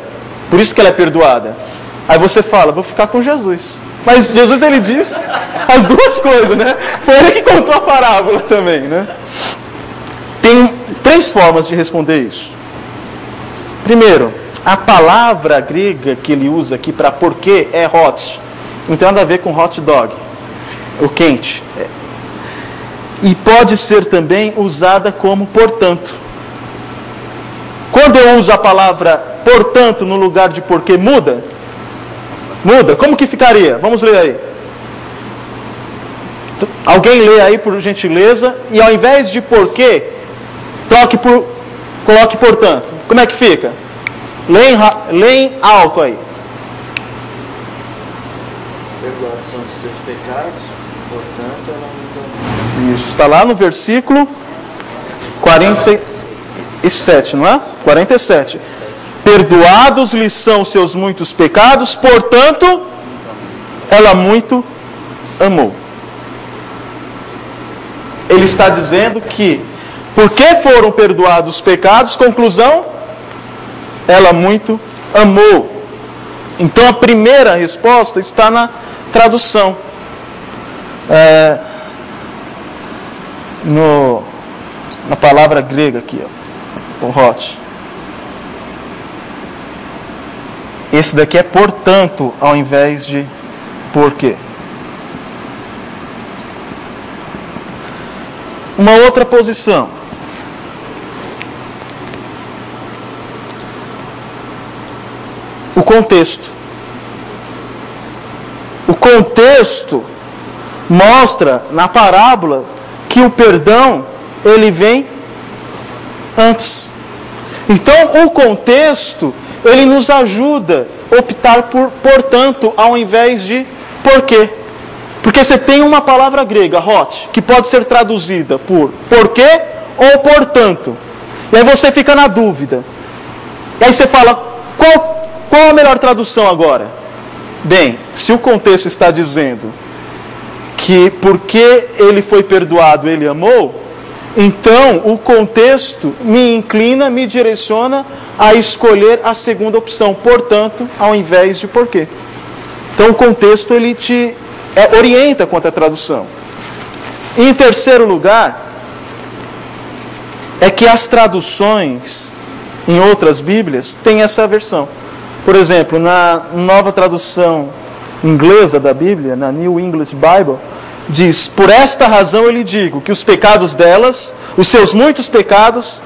Por isso que ela é perdoada. Aí você fala, vou ficar com Jesus. Mas Jesus, ele diz as duas coisas, né? Foi ele que contou a parábola também, né? Tem 3 formas de responder isso. Primeiro, a palavra grega que ele usa aqui para porquê é hot. Não tem nada a ver com hot dog, o quente. E pode ser também usada como portanto. Quando eu uso a palavra portanto no lugar de porquê, muda? Muda. Como que ficaria? Vamos ler aí. Alguém lê aí por gentileza e ao invés de porquê, coloque portanto. Como é que fica? Leem alto aí. Perdoados são os seus pecados, portanto ela não dá. Isso, está lá no versículo 47, não é? 47. Perdoados lhes são seus muitos pecados, portanto, ela muito amou. Ele está dizendo que, porque foram perdoados os pecados, conclusão, ela muito amou. Então a primeira resposta está na tradução. Na palavra grega aqui, ó, o hot. Esse daqui é portanto, ao invés de porquê. Uma outra posição. O contexto. O contexto mostra na parábola que o perdão, ele vem antes. Então, o contexto, ele nos ajuda a optar por portanto, ao invés de porquê. Porque você tem uma palavra grega, hot, que pode ser traduzida por porquê ou portanto. E aí você fica na dúvida. E aí você fala, qual a melhor tradução agora? Bem, se o contexto está dizendo que porque ele foi perdoado, ele amou, então o contexto me inclina, me direciona a escolher a segunda opção, portanto, ao invés de porquê. Então o contexto ele te orienta quanto à tradução. E, em terceiro lugar, é que as traduções em outras Bíblias têm essa versão. Por exemplo, na nova tradução inglesa da Bíblia, na New English Bible, diz: por esta razão eu lhe digo que os pecados delas, os seus muitos pecados,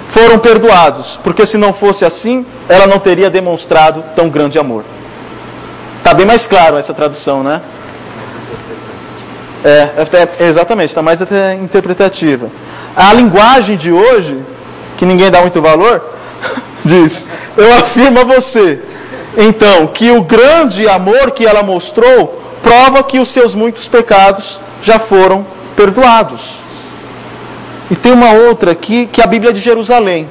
foram perdoados, porque se não fosse assim, ela não teria demonstrado tão grande amor. Está bem mais claro essa tradução, né? Exatamente, está mais até interpretativa. A linguagem de hoje, que ninguém dá muito valor, diz: eu afirmo a você, então, que o grande amor que ela mostrou prova que os seus muitos pecados já foram perdoados. E tem uma outra aqui, que é a Bíblia de Jerusalém,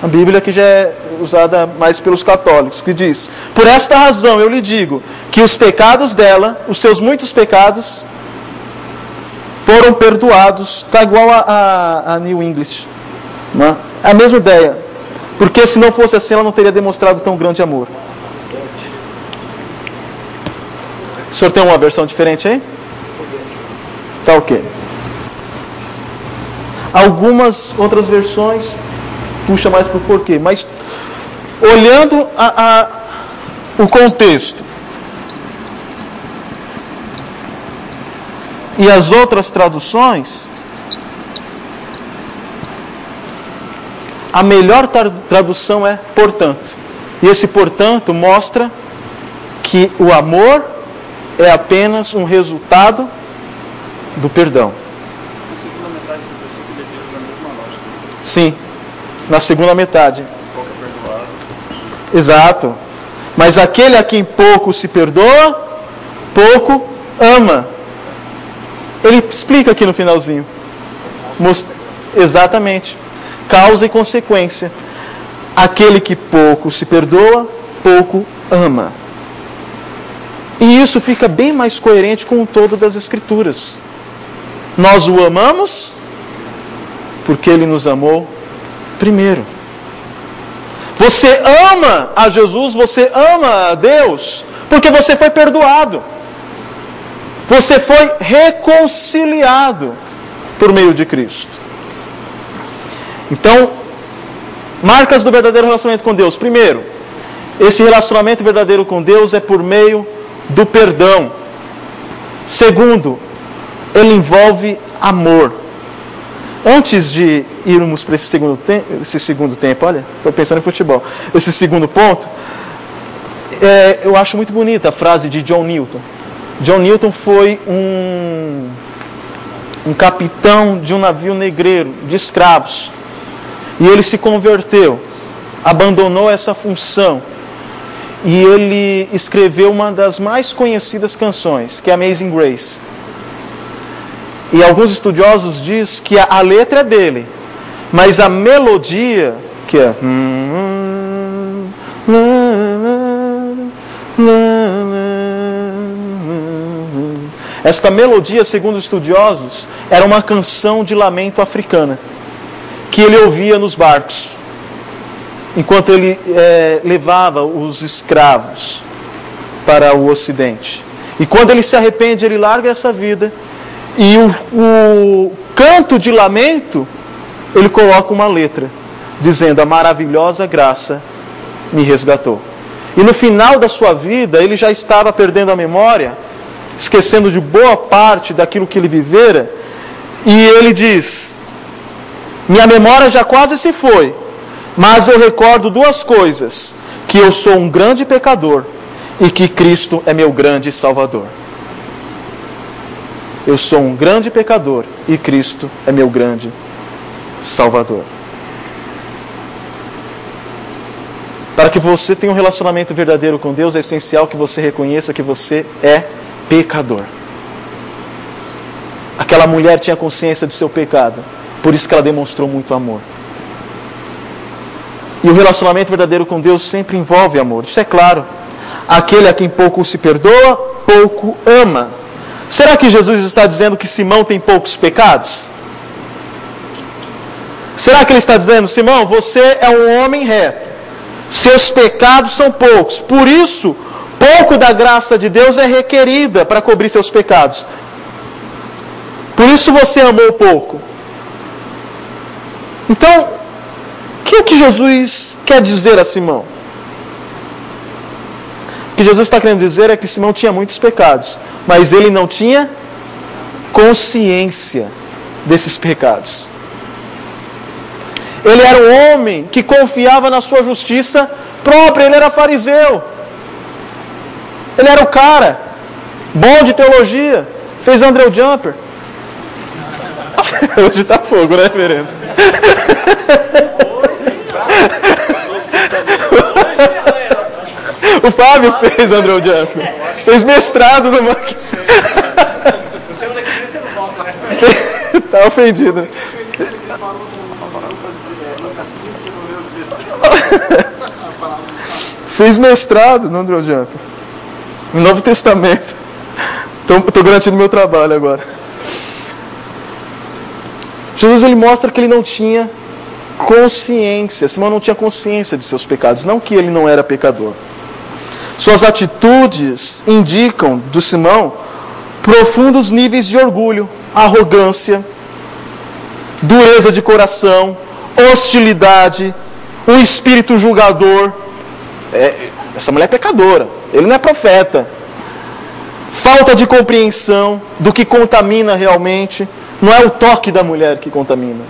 a Bíblia que já é usada mais pelos católicos, que diz: por esta razão eu lhe digo que os pecados dela, os seus muitos pecados, foram perdoados. Está igual a New English, né? A mesma ideia, porque se não fosse assim ela não teria demonstrado tão grande amor. O senhor tem uma versão diferente aí? Tá ok. Algumas outras versões puxa mais para o porquê, mas olhando o contexto e as outras traduções, a melhor tradução é portanto. E esse portanto mostra que o amor é apenas um resultado do perdão. Na segunda metade do versículo ele usa a mesma lógica. Sim, na segunda metade. Pouco é perdoado. Exato. Mas aquele a quem pouco se perdoa, pouco ama. Ele explica aqui no finalzinho. Exatamente. Causa e consequência. Aquele que pouco se perdoa, pouco ama. E isso fica bem mais coerente com o todo das Escrituras. Nós o amamos porque Ele nos amou primeiro. Você ama a Jesus, você ama a Deus, porque você foi perdoado. Você foi reconciliado por meio de Cristo. Então, marcas do verdadeiro relacionamento com Deus. Primeiro, esse relacionamento verdadeiro com Deus é por meio do perdão. Segundo, ele envolve amor. Antes de irmos para esse segundo tempo, olha, estou pensando em futebol, esse segundo ponto, eu acho muito bonita a frase de John Newton. John Newton foi um capitão de um navio negreiro, de escravos. E ele se converteu, abandonou essa função. E ele escreveu uma das mais conhecidas canções, que é Amazing Grace. E alguns estudiosos dizem que a letra é dele, mas a melodia, que é... Esta melodia, segundo os estudiosos, era uma canção de lamento africana, que ele ouvia nos barcos, enquanto ele levava os escravos para o Ocidente. E quando ele se arrepende, ele larga essa vida, e o canto de lamento, ele coloca uma letra, dizendo: a maravilhosa graça me resgatou. E no final da sua vida, ele já estava perdendo a memória, esquecendo de boa parte daquilo que ele vivera, e ele diz: minha memória já quase se foi, mas eu recordo duas coisas: que eu sou um grande pecador e que Cristo é meu grande Salvador. Eu sou um grande pecador e Cristo é meu grande Salvador. Para que você tenha um relacionamento verdadeiro com Deus, é essencial que você reconheça que você é pecador. Aquela mulher tinha consciência do seu pecado, por isso que ela demonstrou muito amor. E o relacionamento verdadeiro com Deus sempre envolve amor, isso é claro. Aquele a quem pouco se perdoa, pouco ama. Será que Jesus está dizendo que Simão tem poucos pecados? Será que ele está dizendo: Simão, você é um homem reto, seus pecados são poucos, por isso, pouco da graça de Deus é requerida para cobrir seus pecados. Por isso você amou pouco. Então, o que Jesus quer dizer a Simão? O que Jesus está querendo dizer é que Simão tinha muitos pecados, mas ele não tinha consciência desses pecados. Ele era um homem que confiava na sua justiça própria, ele era fariseu. Ele era o cara, bom de teologia, fez Andrew Jumper. Hoje está fogo, né, reverendo? O Fábio fez Andrew Jumper. Fez mestrado no Mac. Semana que vem você não volta, né? Tá ofendido. Fez mestrado no Andrew Jumper. No Novo Testamento. Estou garantindo meu trabalho agora. Jesus, ele mostra que ele não tinha consciência. Simão não tinha consciência de seus pecados. Não que ele não era pecador. Suas atitudes indicam do Simão profundos níveis de orgulho, arrogância, dureza de coração, hostilidade, um espírito julgador. Essa mulher é pecadora, ele não é profeta. Falta de compreensão do que contamina realmente. Não é o toque da mulher que contamina.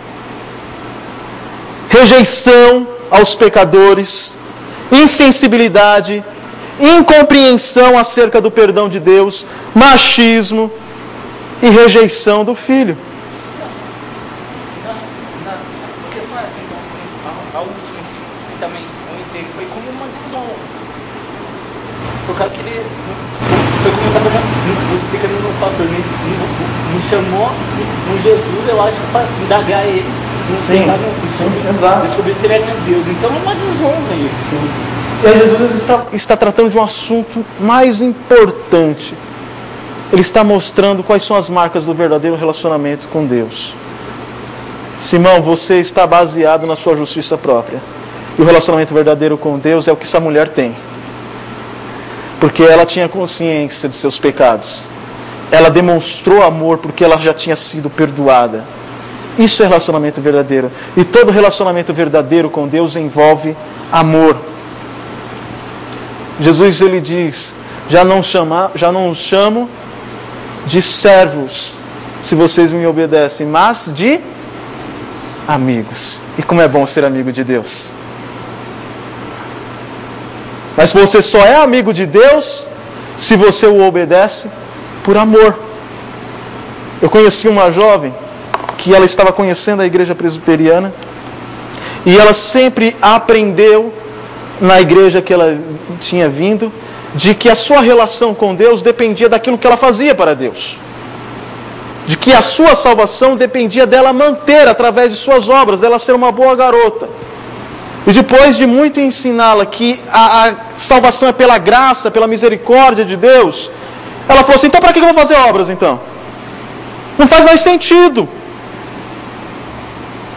Rejeição aos pecadores, insensibilidade, incompreensão acerca do perdão de Deus, machismo e rejeição do filho. A questão é assim, então, a última que também eu entendo foi como uma desonra. Por causa que ele foi como eu estava explicando no pastor, me chamou um Jesus, eu acho, para indagar ele. Sim, exato. Descobrir se ele é meu Deus. Então é uma desonra isso. Sim. E aí Jesus está tratando de um assunto mais importante. Ele está mostrando quais são as marcas do verdadeiro relacionamento com Deus. Simão, você está baseado na sua justiça própria. E o relacionamento verdadeiro com Deus é o que essa mulher tem. Porque ela tinha consciência de seus pecados. Ela demonstrou amor porque ela já tinha sido perdoada. Isso é relacionamento verdadeiro. E todo relacionamento verdadeiro com Deus envolve amor. Jesus, ele diz, já não chamo de servos, se vocês me obedecem, mas de amigos. E como é bom ser amigo de Deus. Mas você só é amigo de Deus se você o obedece por amor. Eu conheci uma jovem que ela estava conhecendo a igreja presbiteriana e ela sempre aprendeu na igreja que ela tinha vindo de que a sua relação com Deus dependia daquilo que ela fazia para Deus. De que a sua salvação dependia dela manter através de suas obras, dela ser uma boa garota. E depois de muito ensiná-la que a salvação é pela graça, pela misericórdia de Deus, ela falou assim, então para que eu vou fazer obras então? Não faz mais sentido.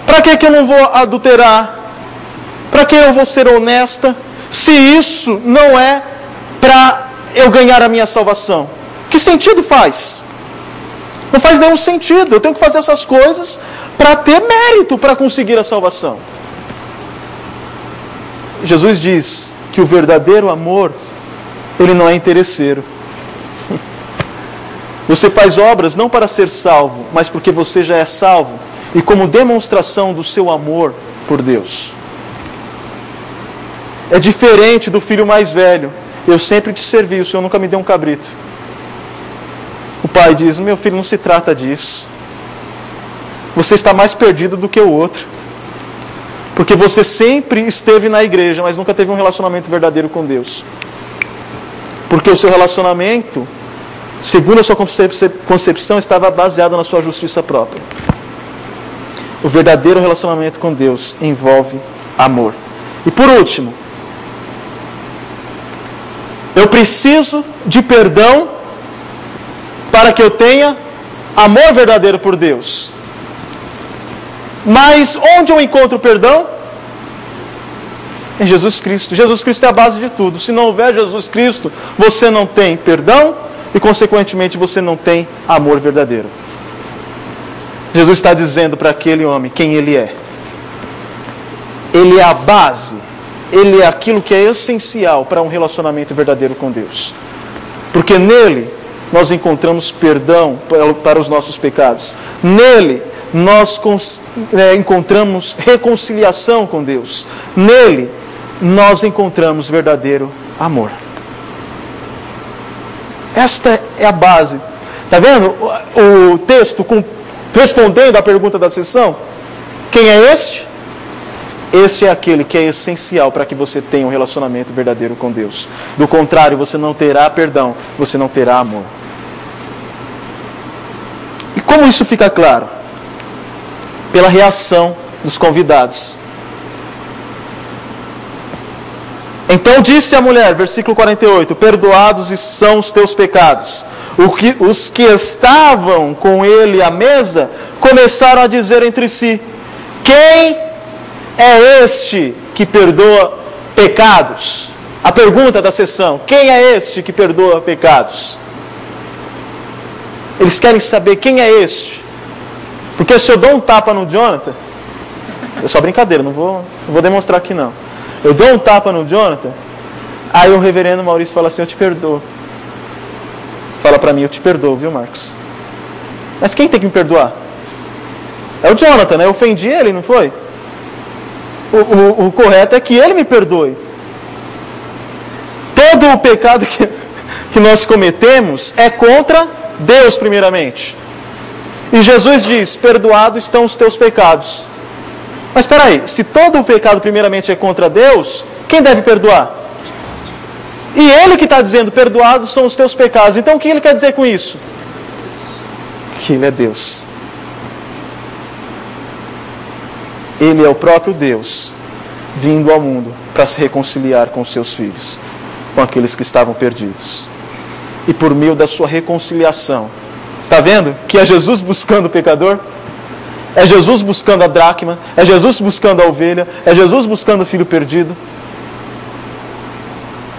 Para que eu não vou adulterar? Para que eu vou ser honesta? Se isso não é para eu ganhar a minha salvação. Que sentido faz? Não faz nenhum sentido. Eu tenho que fazer essas coisas para ter mérito para conseguir a salvação. Jesus diz que o verdadeiro amor, ele não é interesseiro. Você faz obras não para ser salvo, mas porque você já é salvo e como demonstração do seu amor por Deus. É diferente do filho mais velho. Eu sempre te servi, o Senhor nunca me deu um cabrito. O pai diz, meu filho, não se trata disso. Você está mais perdido do que o outro. Porque você sempre esteve na igreja, mas nunca teve um relacionamento verdadeiro com Deus. Porque o seu relacionamento, segundo a sua concepção, estava baseado na sua justiça própria. O verdadeiro relacionamento com Deus envolve amor. E por último, eu preciso de perdão para que eu tenha amor verdadeiro por Deus. Mas onde eu encontro perdão? Em Jesus Cristo. Jesus Cristo é a base de tudo. Se não houver Jesus Cristo, você não tem perdão e, consequentemente, você não tem amor verdadeiro. Jesus está dizendo para aquele homem quem ele é. Ele é a base. Ele é aquilo que é essencial para um relacionamento verdadeiro com Deus. Porque nele nós encontramos perdão para os nossos pecados. Nele nós encontramos reconciliação com Deus. Nele nós encontramos verdadeiro amor. Esta é a base. Está vendo o texto respondendo à pergunta da sessão? Quem é este? Este é aquele que é essencial para que você tenha um relacionamento verdadeiro com Deus. Do contrário, você não terá perdão, você não terá amor. E como isso fica claro? Pela reação dos convidados. Então disse a mulher, versículo 48, perdoados são os teus pecados. Os que estavam com ele à mesa começaram a dizer entre si, quem é este que perdoa pecados? A pergunta da sessão, quem é este que perdoa pecados? Eles querem saber quem é este. Porque se eu dou um tapa no Jonathan, é só brincadeira, não vou demonstrar aqui não. Eu dou um tapa no Jonathan, aí o reverendo Maurício fala assim, eu te perdoo. Fala para mim, eu te perdoo, viu, Marcos? Mas quem tem que me perdoar? É o Jonathan, né? Eu ofendi ele, não foi? O correto é que ele me perdoe. Todo o pecado que nós cometemos é contra Deus, primeiramente. E Jesus diz, perdoados estão os teus pecados. Mas espera aí, se todo o pecado primeiramente é contra Deus, quem deve perdoar? E ele que está dizendo, perdoados são os teus pecados. Então o que ele quer dizer com isso? Que ele é Deus. Ele é o próprio Deus vindo ao mundo para se reconciliar com seus filhos, com aqueles que estavam perdidos. E por meio da sua reconciliação, está vendo que é Jesus buscando o pecador? É Jesus buscando a dracma, é Jesus buscando a ovelha, é Jesus buscando o filho perdido.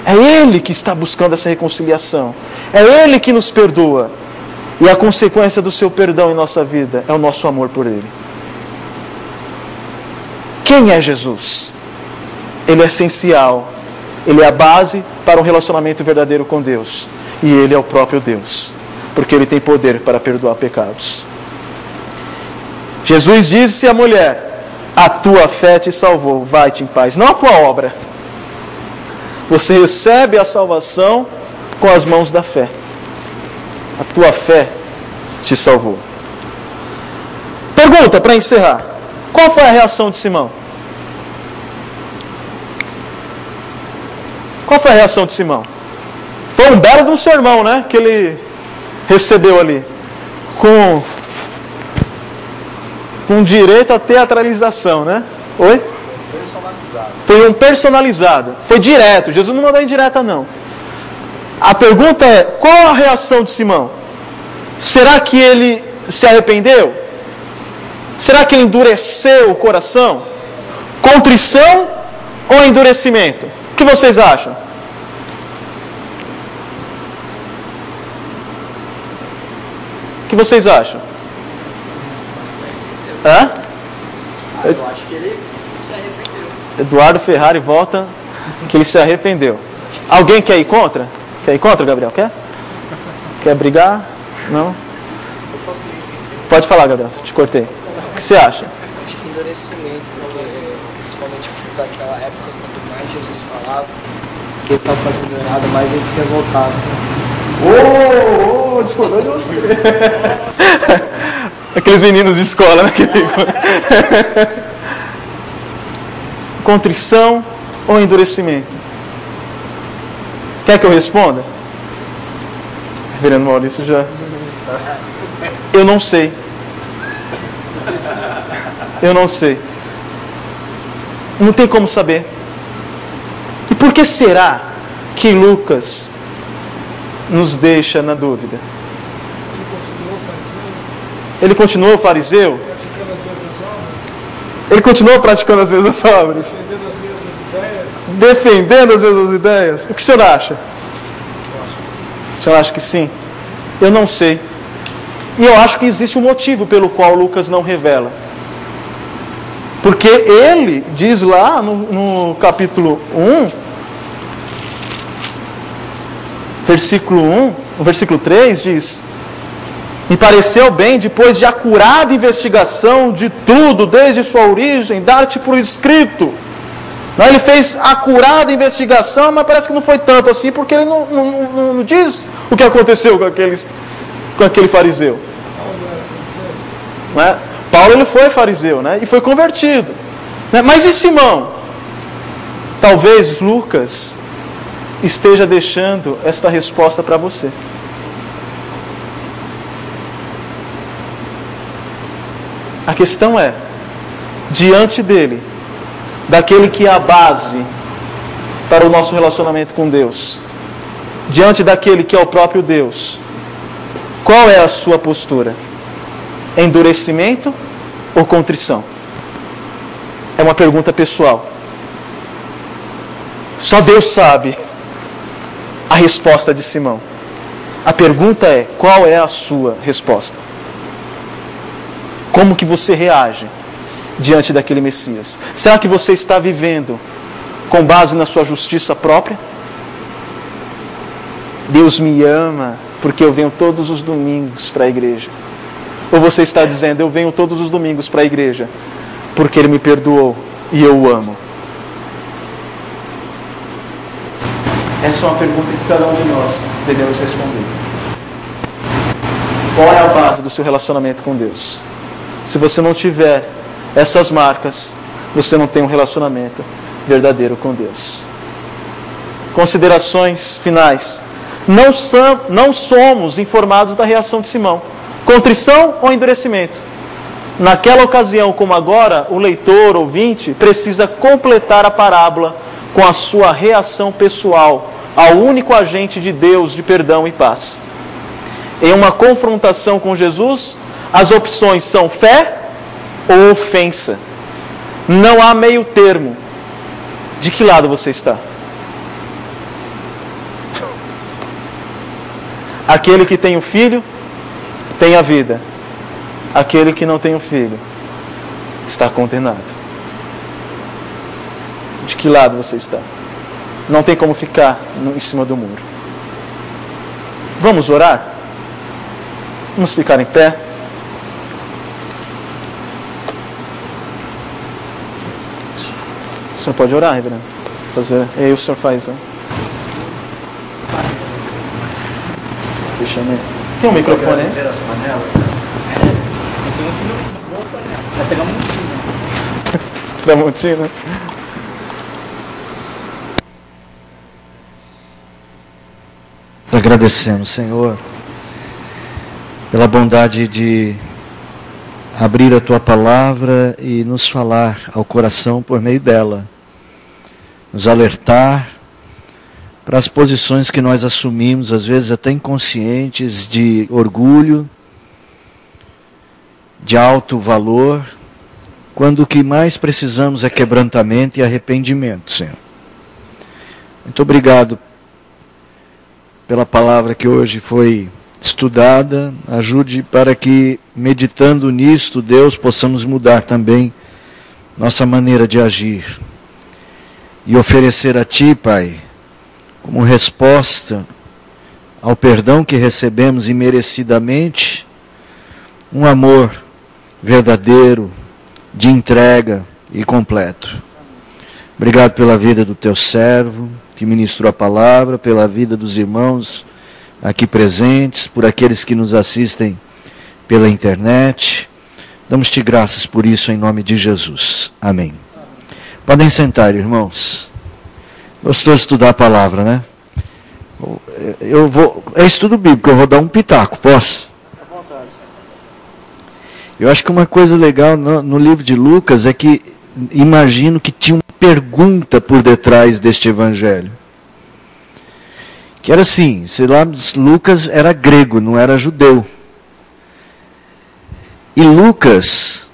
É Ele que está buscando essa reconciliação. É Ele que nos perdoa. E a consequência do seu perdão em nossa vida é o nosso amor por Ele. Quem é Jesus? Ele é essencial. Ele é a base para um relacionamento verdadeiro com Deus. E Ele é o próprio Deus. Porque Ele tem poder para perdoar pecados. Jesus disse à mulher: a tua fé te salvou, vai-te em paz. Não a tua obra. Você recebe a salvação com as mãos da fé. A tua fé te salvou. Pergunta para encerrar. Qual foi a reação de Simão? Qual foi a reação de Simão? Foi um belo de um sermão, né? Que ele recebeu ali. Com direito à teatralização, né? Oi? Foi um personalizado. Foi direto. Jesus não mandou indireta, não. A pergunta é, qual a reação de Simão? Será que ele se arrependeu? Será que ele endureceu o coração? Contrição ou endurecimento? O que vocês acham? O que vocês acham? Hã? Eu acho que ele se arrependeu. Eduardo Ferrari volta que ele se arrependeu. Alguém quer ir contra? Quer ir contra, Gabriel? Quer brigar? Não? Pode falar, Gabriel, te cortei. O que você acha? Acho que endurecimento, porque principalmente naquela época, quanto mais Jesus falava que ele estava fazendo errado, mais ele se revoltava. Discordou de você. Aqueles meninos de escola, né? Contrição ou endurecimento? Quer que eu responda? Reverendo Maurício já... Eu não sei. Eu não sei. Não tem como saber. E por que será que Lucas nos deixa na dúvida? Ele continuou fariseu? Ele continuou praticando as mesmas obras? Defendendo as mesmas ideias? O que o senhor acha? Eu acho que sim. O senhor acha que sim? Eu não sei. E eu acho que existe um motivo pelo qual Lucas não revela. Porque ele diz lá no capítulo 1, versículo 1, no versículo 3, diz: me pareceu bem, depois de acurada investigação de tudo, desde sua origem, dar-te por escrito. Ele fez acurada investigação, mas parece que não foi tanto assim, porque ele não diz o que aconteceu com aquele fariseu. Né? Paulo ele foi fariseu, né? E foi convertido. Né? Mas e Simão? Talvez Lucas esteja deixando esta resposta para você. A questão é, diante dele, daquele que é a base para o nosso relacionamento com Deus, diante daquele que é o próprio Deus, qual é a sua postura? Endurecimento ou contrição? É uma pergunta pessoal. Só Deus sabe a resposta de Simão. A pergunta é, qual é a sua resposta? Como que você reage diante daquele Messias? Será que você está vivendo com base na sua justiça própria? Deus me ama porque eu venho todos os domingos para a igreja. Ou você está dizendo, eu venho todos os domingos para a igreja porque Ele me perdoou e eu o amo? Essa é uma pergunta que cada um de nós devemos responder. Qual é a base do seu relacionamento com Deus? Se você não tiver essas marcas, você não tem um relacionamento verdadeiro com Deus. Considerações finais. Não somos informados da reação de Simão. Contrição ou endurecimento? Naquela ocasião, como agora, o leitor, ouvinte, precisa completar a parábola com a sua reação pessoal ao único agente de Deus de perdão e paz. Em uma confrontação com Jesus, as opções são fé ou ofensa. Não há meio termo. De que lado você está? Aquele que tem o filho, tem a vida. Aquele que não tem o filho, está condenado. De que lado você está? Não tem como ficar em cima do muro. Vamos orar? Vamos ficar em pé? O senhor pode orar, reverendo? E aí o senhor faz fechamento. Tem um microfone aí? As panelas. Vai pegar um montinho. Da montina? Agradecemos, Senhor, pela bondade de abrir a Tua palavra e nos falar ao coração por meio dela. Nos alertar para as posições que nós assumimos, às vezes até inconscientes, de orgulho, de alto valor, quando o que mais precisamos é quebrantamento e arrependimento, Senhor. Muito obrigado pela palavra que hoje foi estudada. Ajude para que, meditando nisto, Deus, possamos mudar também nossa maneira de agir e oferecer a Ti, Pai, como resposta ao perdão que recebemos imerecidamente, um amor verdadeiro, de entrega e completo. Obrigado pela vida do Teu servo, que ministrou a palavra, pela vida dos irmãos aqui presentes, por aqueles que nos assistem pela internet. Damos-te graças por isso em nome de Jesus. Amém. Podem sentar, irmãos. Gostou de estudar a palavra, né? É estudo bíblico, eu vou dar um pitaco, posso? Eu acho que uma coisa legal no livro de Lucas é que imagino que tinha uma pergunta por detrás deste evangelho. Que era assim, sei lá, Lucas era grego, não era judeu. E Lucas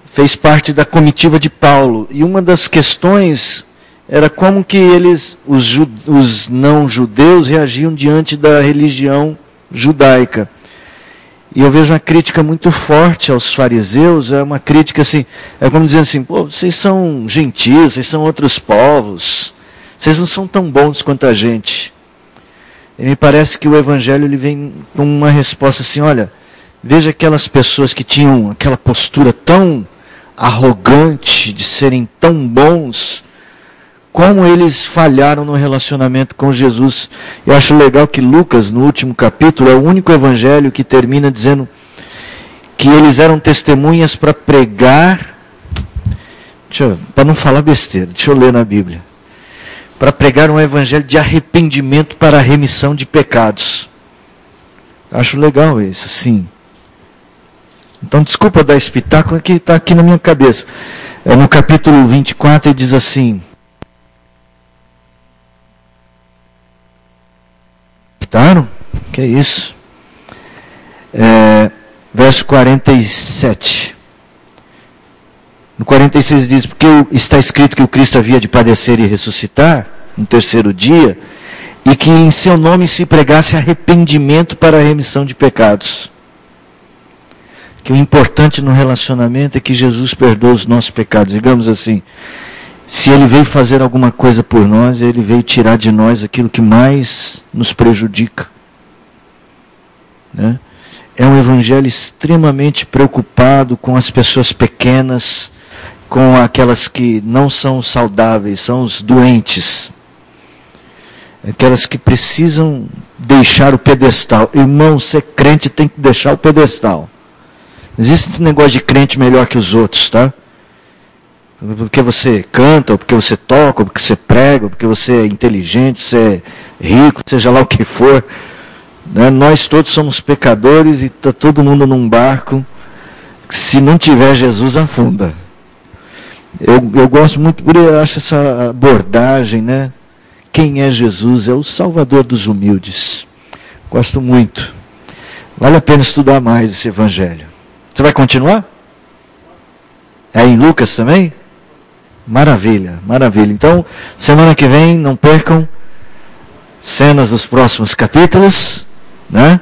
fez parte da comitiva de Paulo. E uma das questões era como que os não-judeus reagiam diante da religião judaica. E eu vejo uma crítica muito forte aos fariseus, é uma crítica assim, é como dizer assim, pô, vocês são gentios, vocês são outros povos, vocês não são tão bons quanto a gente. E me parece que o evangelho ele vem com uma resposta assim, olha, veja aquelas pessoas que tinham aquela postura tão arrogante de serem tão bons, como eles falharam no relacionamento com Jesus. Eu acho legal que Lucas, no último capítulo, é o único evangelho que termina dizendo que eles eram testemunhas para pregar, para não falar besteira, deixa eu ler na Bíblia, para pregar um evangelho de arrependimento para a remissão de pecados. Acho legal isso, sim. Então, desculpa dar esse pitaco, que está aqui na minha cabeça. No capítulo 24, ele diz assim, que é isso? Verso 47. No 46 diz, porque está escrito que o Cristo havia de padecer e ressuscitar no terceiro dia, e que em seu nome se pregasse arrependimento para a remissão de pecados. Que o importante no relacionamento é que Jesus perdoa os nossos pecados. Digamos assim, se Ele veio fazer alguma coisa por nós, Ele veio tirar de nós aquilo que mais nos prejudica. Né? É um evangelho extremamente preocupado com as pessoas pequenas, com aquelas que não são saudáveis, são os doentes. Aquelas que precisam deixar o pedestal. Irmão, ser crente tem que deixar o pedestal. Não existe esse negócio de crente melhor que os outros, tá? Porque você canta, ou porque você toca, ou porque você prega, ou porque você é inteligente, você é rico, seja lá o que for. Né? Nós todos somos pecadores e está todo mundo num barco se não tiver Jesus, afunda. Eu gosto muito, porque eu acho essa abordagem, né? Quem é Jesus? É o Salvador dos humildes. Gosto muito. Vale a pena estudar mais esse evangelho. Você vai continuar? É em Lucas também? Maravilha, maravilha. Então, semana que vem, não percam cenas dos próximos capítulos, né?